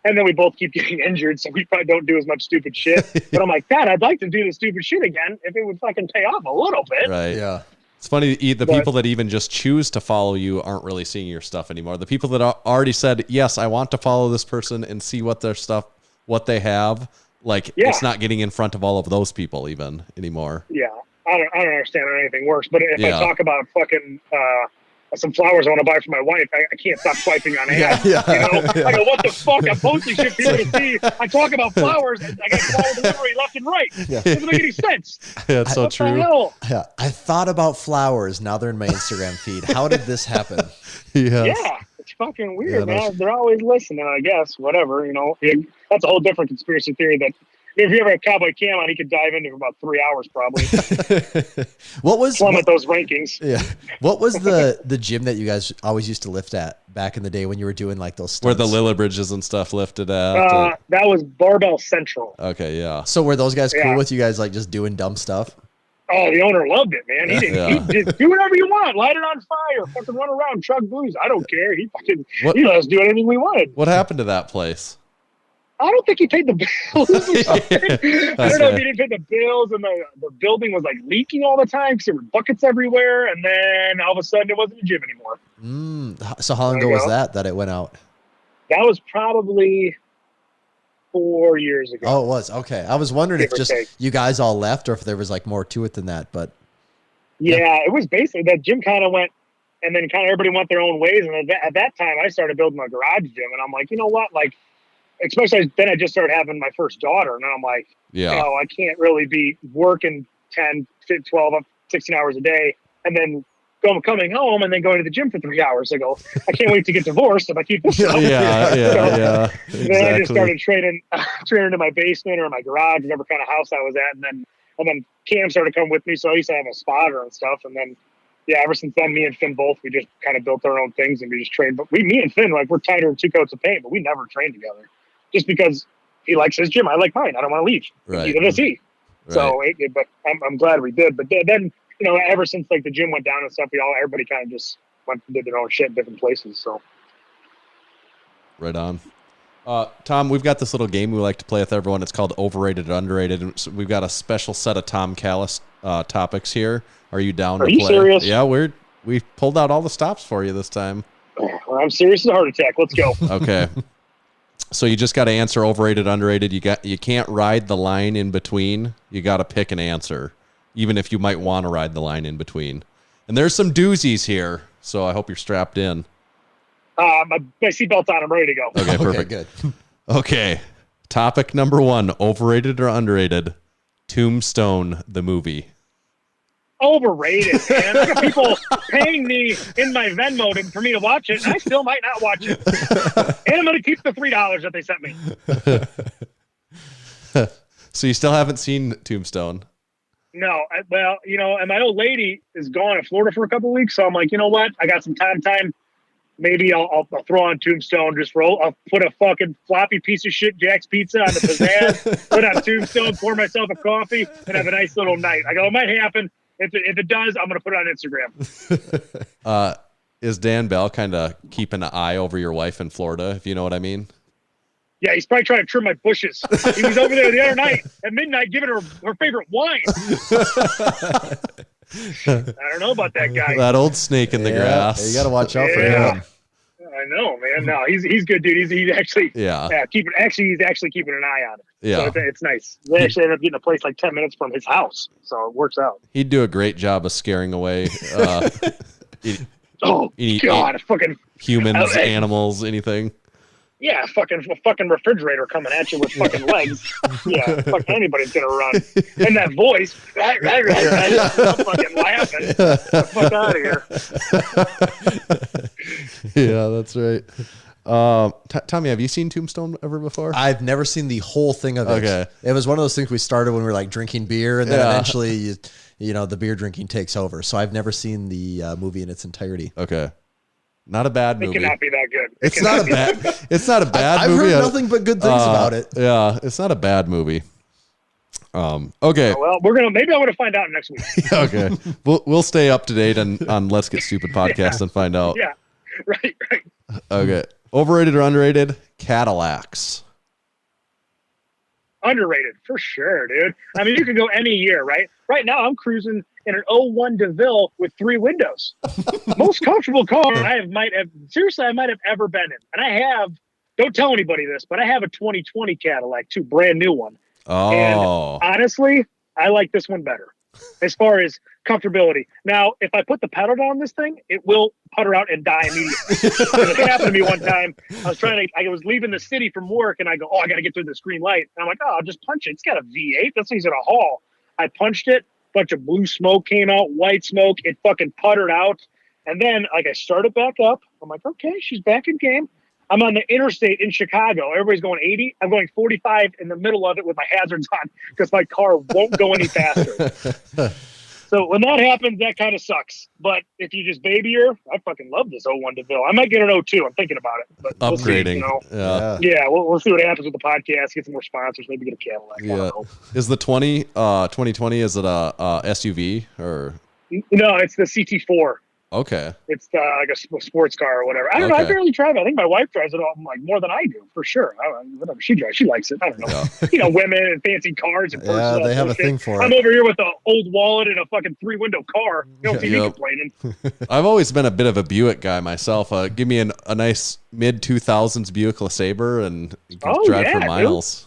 and then we both keep getting injured, so we probably don't do as much stupid shit. But I'm like, God, I'd like to do the stupid shit again if it would fucking pay off a little bit. Right. Yeah. It's funny, the people that even just choose to follow you aren't really seeing your stuff anymore. The people that already said, yes, I want to follow this person and see what their stuff, what they have, it's not getting in front of all of those people even anymore. Yeah. I don't understand how anything works. But if I talk about fucking some flowers I want to buy for my wife, I can't stop swiping on ads. I go, what the fuck? I'm posting shit for you to see. I talk about flowers. I got flower delivery left and right. Doesn't make any sense. Yeah, it's so true. Yeah, I thought about flowers. Now they're in my Instagram feed. How did this happen? Yeah, it's fucking weird, man. They're always listening, I guess. Whatever, that's a whole different conspiracy theory that if you ever had Cowboy Cam on, he could dive into for about 3 hours probably. Plummet those rankings. Yeah. What was the gym that you guys always used to lift at back in the day when you were doing those stunts? Where the Lilla Bridges and stuff lifted at? That was Barbell Central. Okay, yeah. So were those guys cool with you guys just doing dumb stuff? Oh, the owner loved it, man. He didn't. He just do whatever you want, light it on fire, fucking run around, chug booze. I don't care. He let us do anything we wanted. What happened to that place? I don't think he paid the bills. I don't know if he didn't pay the bills, and the building was like leaking all the time because there were buckets everywhere. And then all of a sudden, it wasn't a gym anymore. So how long ago was that it went out? That was probably 4 years ago. Oh, it was. Okay. I was wondering if just you guys all left or if there was like more to it than that, but yeah, it was basically that gym kind of went, and then kind of everybody went their own ways. And at that time I started building my garage gym, and I'm like, you know what? Like, especially then I just started having my first daughter, and I'm like, Yeah. you know, I can't really be working 10, 12, 16 hours a day and then coming home and then going to the gym for 3 hours. I go, I can't wait to get divorced if I keep this up. Yeah. Exactly. Then I just started training in my basement or my garage, whatever kind of house I was at. And then Cam started coming with me. So I used to have a spotter and stuff. And then, yeah, ever since then, me and Finn both, we just kind of built our own things and we just trained. But me and Finn, like, we're tighter than two coats of paint, but we never trained together just because he likes his gym. I like mine. I don't want to leave. Right. Neither does he. Right. So, but I'm glad we did. But then, you know, ever since like the gym went down and stuff, everybody kind of just went and did their own shit in different places. So, Right on. Tom, we've got this little game we like to play with everyone. It's called Overrated or Underrated. And so we've got a special set of Tom Callus topics here. Are you down to play? Are you serious? Yeah, we pulled out all the stops for you this time. Well, I'm serious as a heart attack. Let's go. Okay. So you just got to answer overrated, underrated. You can't ride the line in between. You got to pick an answer, even if you might want to ride the line in between. And there's some doozies here, so I hope you're strapped in. My seatbelt's on. I'm ready to go. Okay, perfect. Good. Okay. Topic number 1, overrated or underrated? Tombstone, the movie. Overrated, man. I got people paying me in my Venmo for me to watch it, and I still might not watch it. And I'm going to keep the $3 that they sent me. So you still haven't seen Tombstone? No, well, you know, and my old lady is gone to Florida for a couple of weeks, so I'm like, you know what? I got some time. Maybe I'll throw on Tombstone, I'll put a fucking floppy piece of shit Jack's Pizza on the pizzazz, put on Tombstone, pour myself a coffee, and have a nice little night. I go, it might happen. If it does, I'm going to put it on Instagram. Is Dan Bell kind of keeping an eye over your wife in Florida, if you know what I mean? Yeah, he's probably trying to trim my bushes. He was over there the other night at midnight giving her favorite wine. I don't know about that guy. That old snake in the grass. You got to watch out for Yeah. him. I know, man. No, he's good, dude. He's actually he's actually keeping an eye on it. Yeah. So it's nice. They actually ended up getting a place like 10 minutes from his house, so it works out. He'd do a great job of scaring away Fucking humans, Hey. animals, anything. yeah, fucking refrigerator coming at you with fucking legs. Yeah, fuck anybody's gonna run. And that voice, I'm fucking laughing. Get the fuck out of here. Yeah, that's right. Tommy, have you seen Tombstone ever before? I've never seen the whole thing of it. Okay. It was one of those things we started when we were like drinking beer, and then Yeah. eventually, you know, the beer drinking takes over. So I've never seen the movie in its entirety. Okay. Not a bad It movie. cannot be that good. It's not a bad I've movie. heard nothing but good things about it. Yeah, it's not a bad movie. Okay. Well, maybe I'm gonna find out next week. Okay. We'll stay up to date on Let's Get Stupid podcast and find out. Yeah, right. Okay. Overrated or underrated? Cadillacs. Underrated for sure, dude. I mean, you can go any year, right? Right now, I'm cruising in an '01 DeVille with 3 windows. Most comfortable car I might have ever been in. And I have, don't tell anybody this, but I have a 2020 Cadillac, too, brand new one. Oh. And honestly, I like this one better as far as comfortability. Now, if I put the pedal down on this thing, it will putter out and die immediately. It happened to me one time. I was leaving the city from work, and I go, I got to get through this green light. And I'm like, I'll just punch it. It's got a V8. This thing's in a haul. I punched it. Bunch of blue smoke came out, white smoke. It fucking puttered out. And then, I started back up. I'm like, okay, she's back in game. I'm on the interstate in Chicago. Everybody's going 80. I'm going 45 in the middle of it with my hazards on because my car won't go any faster. So when that happens, that kind of sucks. But if you just baby her, I fucking love this '01 DeVille. I might get an '02. I'm thinking about it. But we'll see, Upgrading. you know? Yeah. Yeah, we'll see what happens with the podcast. Get some more sponsors. Maybe get a Cadillac. I don't Yeah. know. Is the 2020, is it a SUV or? No, it's the CT4. Okay. It's like a sports car or whatever. I don't know. I Okay. barely drive it. I think my wife drives it all, like more than I do, for sure. I don't know, whatever she drives, she likes it. I don't know. Yeah. You know, women and fancy cars and purses. Yeah, all they have a bullshit. thing for I'm it. over here with an old wallet and a fucking 3-window car. You don't see me Yep. complaining. I've always been a bit of a Buick guy myself. Give me a nice mid 2000s Buick LeSabre and you can Oh, drive yeah, for dude. miles.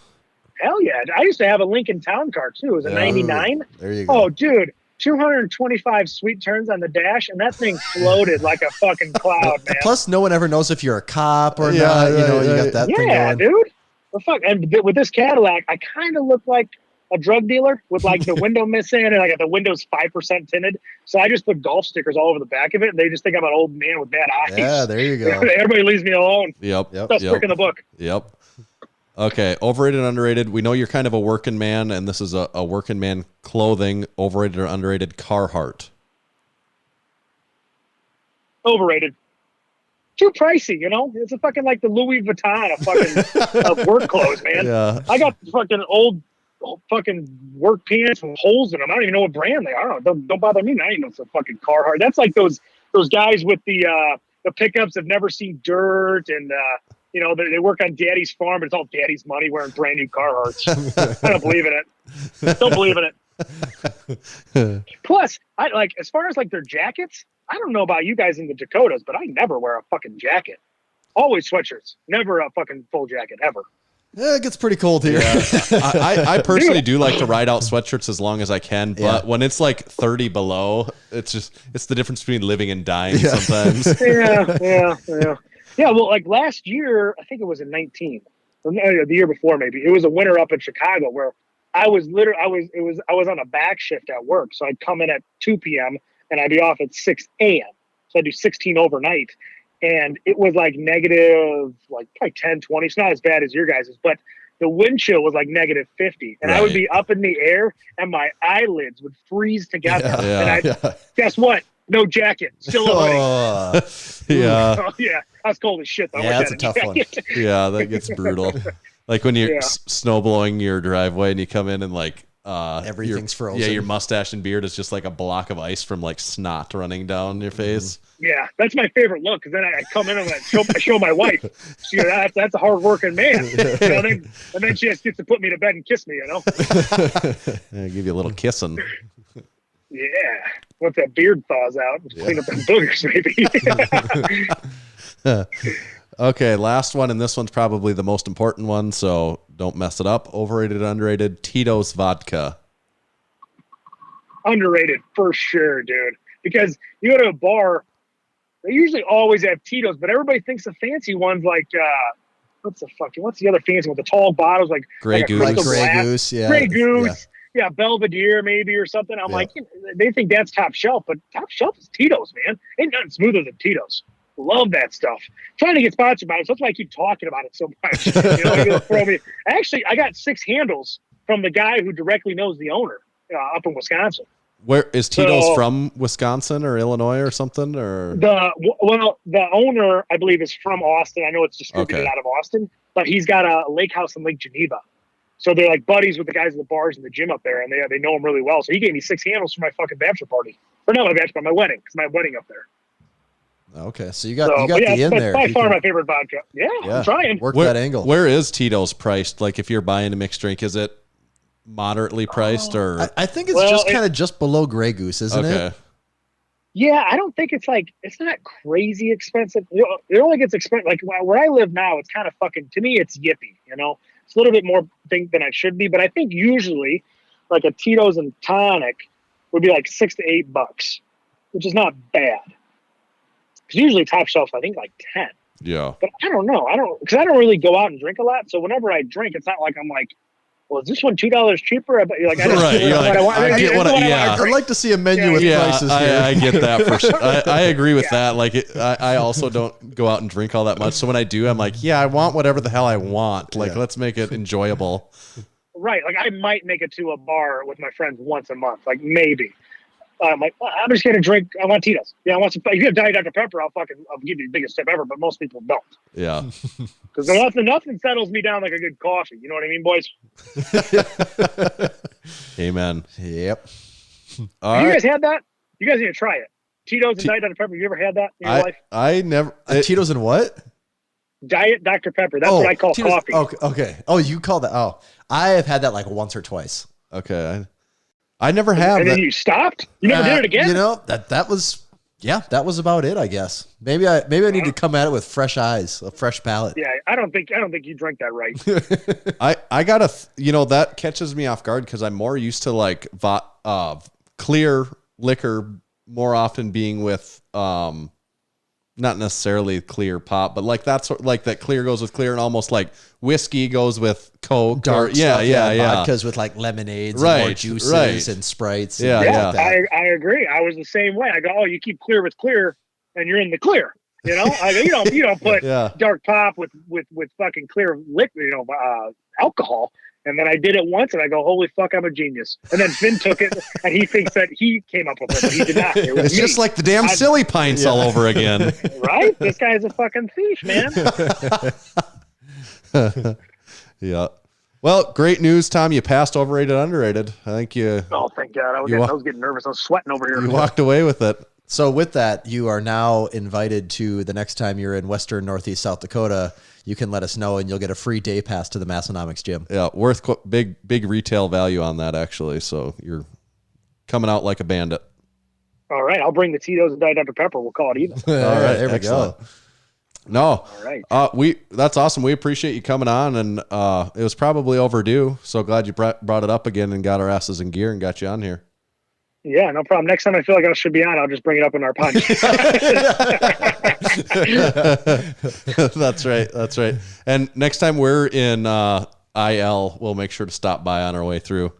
Hell yeah. I used to have a Lincoln Town Car too. It was a Yeah. 99. There you go. Oh, dude. 225 sweet turns on the dash, and that thing floated like a fucking cloud, man. Plus, no one ever knows if you're a cop or Yeah, not. You know, right, you right. got that thing Yeah, going. dude. Well, fuck. And with this Cadillac, I kind of look like a drug dealer with like the window missing and like the window's 5% tinted. So I just put golf stickers all over the back of it, and they just think I'm an old man with bad eyes. Yeah, there you go. Everybody leaves me alone. Yep. Yep. Best trick in the book. Yep. Okay. Overrated, underrated. We know you're kind of a working man, and this is a working man clothing. Overrated or underrated? Carhartt. Overrated. Too pricey, you know? It's a fucking like the Louis Vuitton of work clothes, man. Yeah. I got fucking old fucking work pants with holes in them. I don't even know what brand they are. Don't bother me. I ain't know it's a fucking Carhartt. That's like those guys with the pickups have never seen dirt and you know, they work on daddy's farm, but it's all daddy's money wearing brand new Carhartts. I don't believe in it. Don't believe in it. Plus, I like as far as like their jackets, I don't know about you guys in the Dakotas, but I never wear a fucking jacket. Always sweatshirts. Never a fucking full jacket ever. Yeah, it gets pretty cold here. I personally do like to ride out sweatshirts as long as I can, but Yeah. when it's like 30 below, it's the difference between living and dying sometimes. Yeah, well, like last year, I think it was in 19, or no, the year before maybe. It was a winter up in Chicago where I was on a back shift at work. So I'd come in at 2 p.m. and I'd be off at 6 a.m. So I'd do 16 overnight. And it was like negative, like probably 10, 20. It's not as bad as your guys's, but the wind chill was like negative 50. And I would Right. be up in the air and my eyelids would freeze together. Yeah. And guess what? No jacket. Still a hoodie. Oh, Yeah. Oh, yeah. That's cold as shit. Though. Yeah, that's a tough one. Yeah, that gets brutal. Like when you're Yeah. snow blowing your driveway and you come in and like Everything's frozen. Yeah, your mustache and beard is just like a block of ice from like snot running down your face. Yeah, that's my favorite look. Because then I come in and I show my wife. She goes, that's a hard-working man. You know, and then she just gets to put me to bed and kiss me, you know? Yeah, give you a little kissing. Yeah. Once that beard thaws out, clean up them boogers, maybe. Okay, last one, and this one's probably the most important one, so don't mess it up. Overrated, underrated, Tito's vodka. Underrated for sure, dude. Because you go to a bar, they usually always have Tito's, but everybody thinks the fancy ones like what's the other fancy one? The tall bottles like Grey like a Goose. like crystal Grey glass. Goose. Yeah. Grey Goose. Yeah, Belvedere maybe or something. I'm Yeah. like, they think that's top shelf, but top shelf is Tito's, man. Ain't nothing smoother than Tito's. Love that stuff. Trying to get sponsored by it. So that's why I keep talking about it so much. You know, you'll throw me. Actually, I got 6 handles from the guy who directly knows the owner up in Wisconsin. Where is Tito's So- from? Wisconsin or Illinois or something? Or The owner, I believe, is from Austin. I know it's distributed Okay. out of Austin, but he's got a lake house in Lake Geneva. So they're like buddies with the guys at the bars and the gym up there, and they know him really well. So he gave me 6 handles for my fucking bachelor party, or not my bachelor, but my wedding, because my wedding up there. Okay, so you got So, you got but yeah, the in that's there. by You far can my favorite vodka. Yeah, I'm trying. work that angle. Where is Tito's priced? Like if you're buying a mixed drink, is it moderately priced or I think it's Well, just kind of just below Grey Goose, isn't okay? it? Yeah, I don't think it's not crazy expensive. You know, it only gets expensive. Like where I live now, it's kind of fucking, to me, it's yippy, you know? It's a little bit more thing than I should be, but I think usually like a Tito's and tonic would be like $6 to $8, which is not bad. Because usually top shelf, I think like 10. Yeah. But I don't know. Because I don't really go out and drink a lot. So whenever I drink, it's not like I'm like, well, is this one $2 cheaper? But you're like, I don't Right, know you're what like, I want. I get what I- yeah. I'd like to see a menu with Yeah, prices here. I get that for sure. I agree with that. Like, I also don't go out and drink all that much. So when I do, I'm like, yeah, I want whatever the hell I want. Like, let's make it enjoyable. Right. Like I might make it to a bar with my friends once a month. Like maybe. I'm like, well, I'm just going to drink. I want Tito's. Yeah, I want some. If you have Diet Dr. Pepper, I'll give you the biggest tip ever. But most people don't. Yeah. Because nothing settles me down like a good coffee. You know what I mean, boys? Amen. Yep. All Have you right. guys had that? You guys need to try it. Tito's and Diet Dr. Pepper. Have you ever had that in your life? I never. Tito's and what? Diet Dr. Pepper. That's what I call Tito's, coffee. Okay. Oh, you call that? Oh, I have had that like once or twice. Okay. I never have. And then you stopped? You never did it again? You know, that was about it, I guess. Maybe I need to come at it with fresh eyes, a fresh palate. Yeah, I don't think you drank that right. I gotta, that catches me off guard because I'm more used to like clear liquor more often being with not necessarily clear pop, but like that's like that clear goes with clear, and almost like whiskey goes with Coke. Dark stuff, yeah. Vodkas with like lemonades, and more juices and Sprites. Yeah, and I agree. I was the same way. I go, oh, you keep clear with clear, and you're in the clear. I go, you don't put dark pop with fucking clear liquid, alcohol. And then I did it once, and I go, holy fuck, I'm a genius. And then Finn took it, and he thinks that he came up with it, but he did not. It was It's me. just like the damn silly pints all over again. Right? This guy's a fucking thief, man. Yeah. Well, great news, Tom. You passed overrated, underrated. I think you. Oh, thank God. I was getting nervous. I was sweating over here. You walked away with it. So with that, you are now invited to the next time you're in Western Northeast South Dakota. You can let us know, and you'll get a free day pass to the Massenomics gym. Yeah, worth big retail value on that, actually. So you're coming out like a bandit. All right, I'll bring the Tito's and Diet Dr. Pepper. We'll call it even. All right, there we excellent. go. No, all right. That's awesome. We appreciate you coming on, and it was probably overdue. So glad you brought it up again and got our asses in gear and got you on here. Yeah, no problem. Next time I feel like I should be on, I'll just bring it up in our podcast. That's right. And next time we're in IL, we'll make sure to stop by on our way through.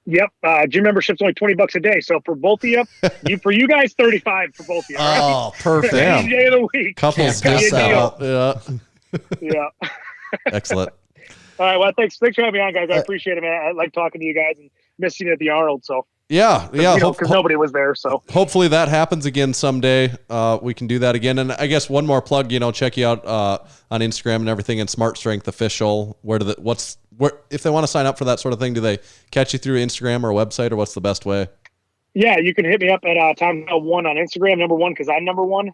Yep. Gym membership's only $20 a day. So for both of you, for you guys, 35 for both of you. Oh, perfect. Damn. Day of the week. Couples Can't miss discount. out. Yeah. Yeah. Excellent. All right. Well, thanks for having me on, guys. I appreciate it, man. I like talking to you guys and missing you at the Arnold. So Yeah. because nobody was there. So hopefully that happens again someday. We can do that again. And I guess one more plug. Check you out on Instagram and everything, and Smart Strength Official. Where if they want to sign up for that sort of thing, do they catch you through Instagram or website, or what's the best way? yeah, you can hit me up at Tom1 on Instagram, number one, because I'm number one,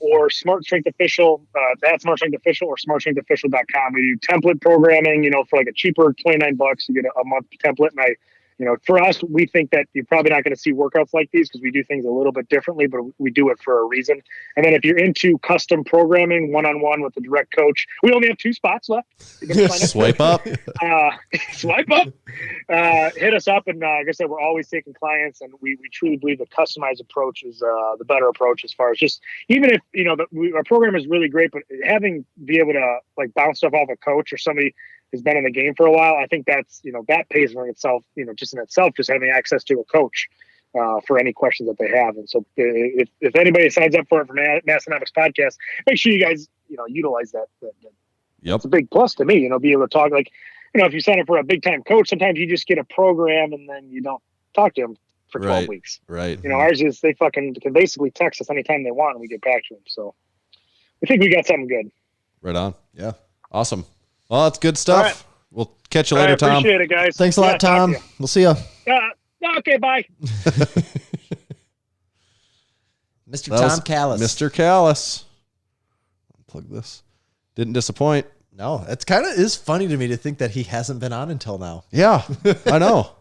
or Smart Strength Official, that's Smart Strength Official, or smartstrengthofficial.com. We do template programming, for like a cheaper $29, you get a month template. And for us, we think that you're probably not going to see workouts like these because we do things a little bit differently, but we do it for a reason. And then if you're into custom programming, one-on-one with a direct coach, we only have 2 spots left. Swipe up. Swipe up. Hit us up. And like I said, we're always taking clients, and we truly believe the customized approach is the better approach as far as just, even if, our program is really great, but be able to like bounce stuff off a coach or somebody has been in the game for a while, I think that's, that pays for itself, just having access to a coach for any questions that they have. And so if anybody signs up for Massenomics podcast, make sure you guys, utilize that. Yep. It's a big plus to me, be able to talk like, if you sign up for a big time coach, sometimes you just get a program and then you don't talk to them for 12 weeks. Right. Ours is they fucking can basically text us anytime they want and we get back to them. So I think we got something good. Right on. Yeah. Awesome. Well, that's good stuff. Right. We'll catch you later, Tom. Appreciate it, guys. Thanks a lot, Tom. We'll see you. Okay, bye. Mr. That was Tom Callus. Mr. Kallas. Plug this. Didn't disappoint. No, it's kind of is funny to me to think that he hasn't been on until now. Yeah, I know.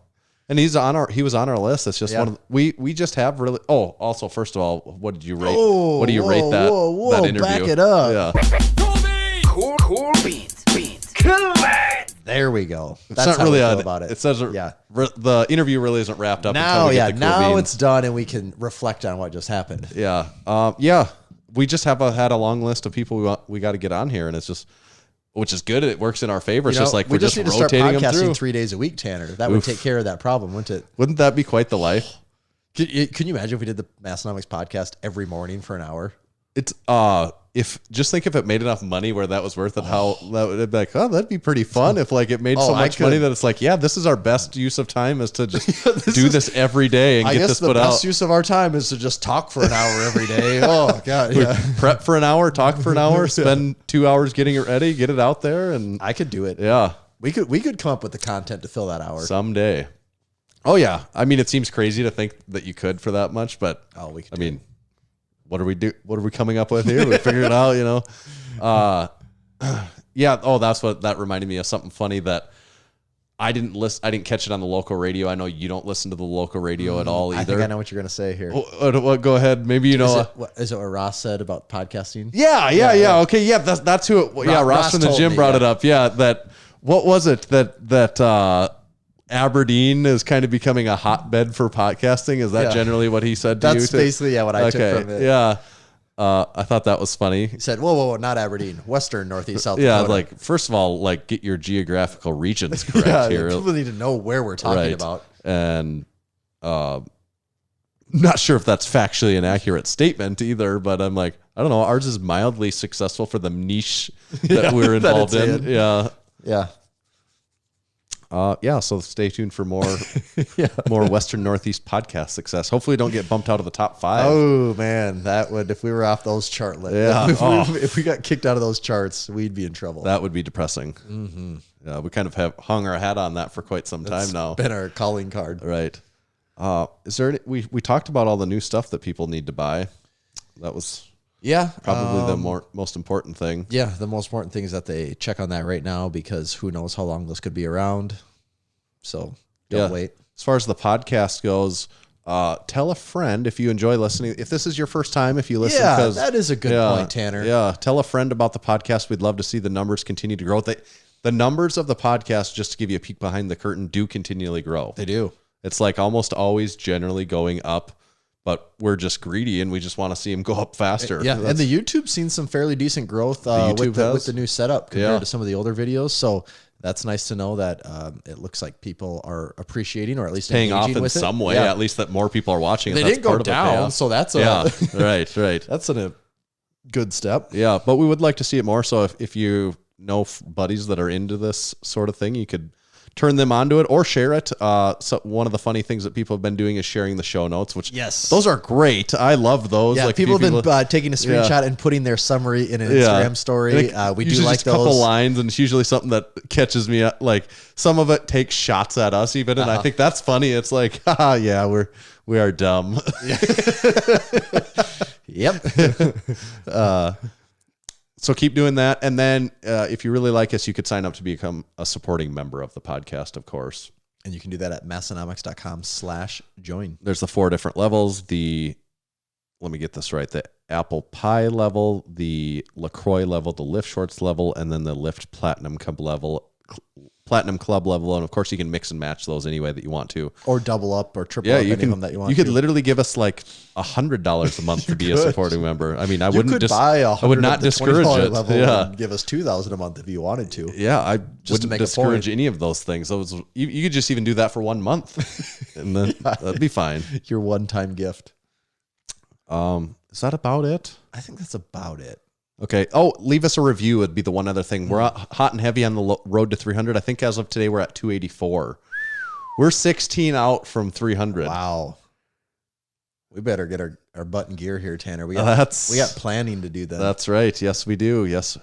And he was on our list. It's just one of we just have really. Oh, also, first of all, what did you rate? What do you rate that that interview? Back it up. Yeah. Cool beans. Cool. There we go. It's That's not how really we feel about it. It says the interview really isn't wrapped up. Now, until we get to cool beans. it's done, and we can reflect on what just happened. Yeah. We just have had a long list of people we got to get on here, and it's just, which is good. It works in our favor. It's just like we we're just need to start rotating them podcasting through. 3 days a week, Tanner. That would take care of that problem, wouldn't it? Wouldn't that be quite the life? Can you imagine if we did the Massenomics podcast every morning for an hour? It's think if it made enough money where that was worth it, how that would be like, oh, that'd be pretty fun if like it made so much money that it's like, yeah, this is our best use of time is to just do this every day and get this put out. The best use of our time is to just talk for an hour every day. Oh God, yeah. Prep for an hour, talk for an hour, spend 2 hours getting it ready, get it out there, and I could do it. Yeah, we could come up with the content to fill that hour someday. Oh yeah, I mean, it seems crazy to think that you could for that much, but we could. I mean, what are we coming up with here? We figured it out, you know. Yeah. Oh, that reminded me of something funny that I didn't catch it on the local radio. I know you don't listen to the local radio at all either. I think I know what you're going to say here. Go ahead. Maybe you know. Is it what Ross said about podcasting? Yeah. Okay. Yeah. That's who it. Yeah. Ross from the gym brought it up. Yeah. What was it that Aberdeen is kind of becoming a hotbed for podcasting? Is that generally what he said to you? That's basically what I took from it. Yeah. I thought that was funny. He said, whoa, not Aberdeen, Western, Northeast, South Yeah, Dakota. like, first of all, like, get your geographical regions correct here. People need to know where we're talking about. And not sure if that's factually an accurate statement either, but I'm like, I don't know. Ours is mildly successful for the niche that we're involved in. Yeah. Yeah. So stay tuned for more more Western Northeast podcast success. Hopefully don't get bumped out of the top 5. Oh man, that would, if we were off those chart lists, if we got kicked out of those charts, we'd be in trouble. That would be depressing. Mm-hmm. Yeah, we kind of have hung our hat on that for quite some time now. Been our calling card. Right. Is there we talked about all the new stuff that people need to buy. That was probably the most important thing. Yeah, the most important thing is that they check on that right now, because who knows how long this could be around. So don't wait. As far as the podcast goes, tell a friend if you enjoy listening. If this is your first time, if you listen, that is a good point, Tanner. Yeah, tell a friend about the podcast. We'd love to see the numbers continue to grow. The numbers of the podcast, just to give you a peek behind the curtain, do continually grow. They do. It's like almost always generally going up, but we're just greedy and we just want to see them go up faster. Yeah, and the YouTube's seen some fairly decent growth with the new setup compared to some of the older videos. So that's nice to know that it looks like people are appreciating, or at least paying off engaging in with some it. way. At least that more people are watching it. They didn't go down, so that's right. That's a good step. Yeah, but we would like to see it more. So if you know buddies that are into this sort of thing, you could turn them onto it or share it. So one of the funny things that people have been doing is sharing the show notes, which those are great. I love those. Yeah, like people have been taking a screenshot and putting their summary in an Instagram story. We do like just a couple lines, and it's usually something that catches me. Like some of it takes shots at us even, and I think that's funny. It's like, we are dumb. Yep. So keep doing that. And then if you really like us, you could sign up to become a supporting member of the podcast, of course. And you can do that at Massenomics.com/join. There's the 4 different levels. Let me get this right. The apple pie level, the LaCroix level, the lift shorts level, and then the lift platinum club level. And of course you can mix and match those any way that you want to, or double up or triple up any of them that you want. You could literally give us like $100 a month to be a supporting member. I mean, I would not discourage it. And give us $2,000 a month if you wanted to. Yeah, I wouldn't discourage any of those things. You could just even do that for 1 month, and then that'd be fine. Your one-time gift. Is that about it? I think that's about it. Okay. Oh, leave us a review would be the one other thing. We're hot and heavy on the road to 300. I think as of today, we're at 284. We're 16 out from 300. Wow. We better get our butt in gear here, Tanner. We got planning to do that. That's right. Yes, we do. Yes,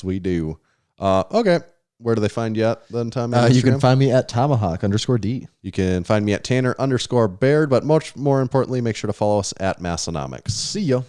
we do. Okay. Where do they find you at then, Tom? You can find me at Tomahawk_D. You can find me at Tanner_Baird, but much more importantly, make sure to follow us at Massenomics. See ya.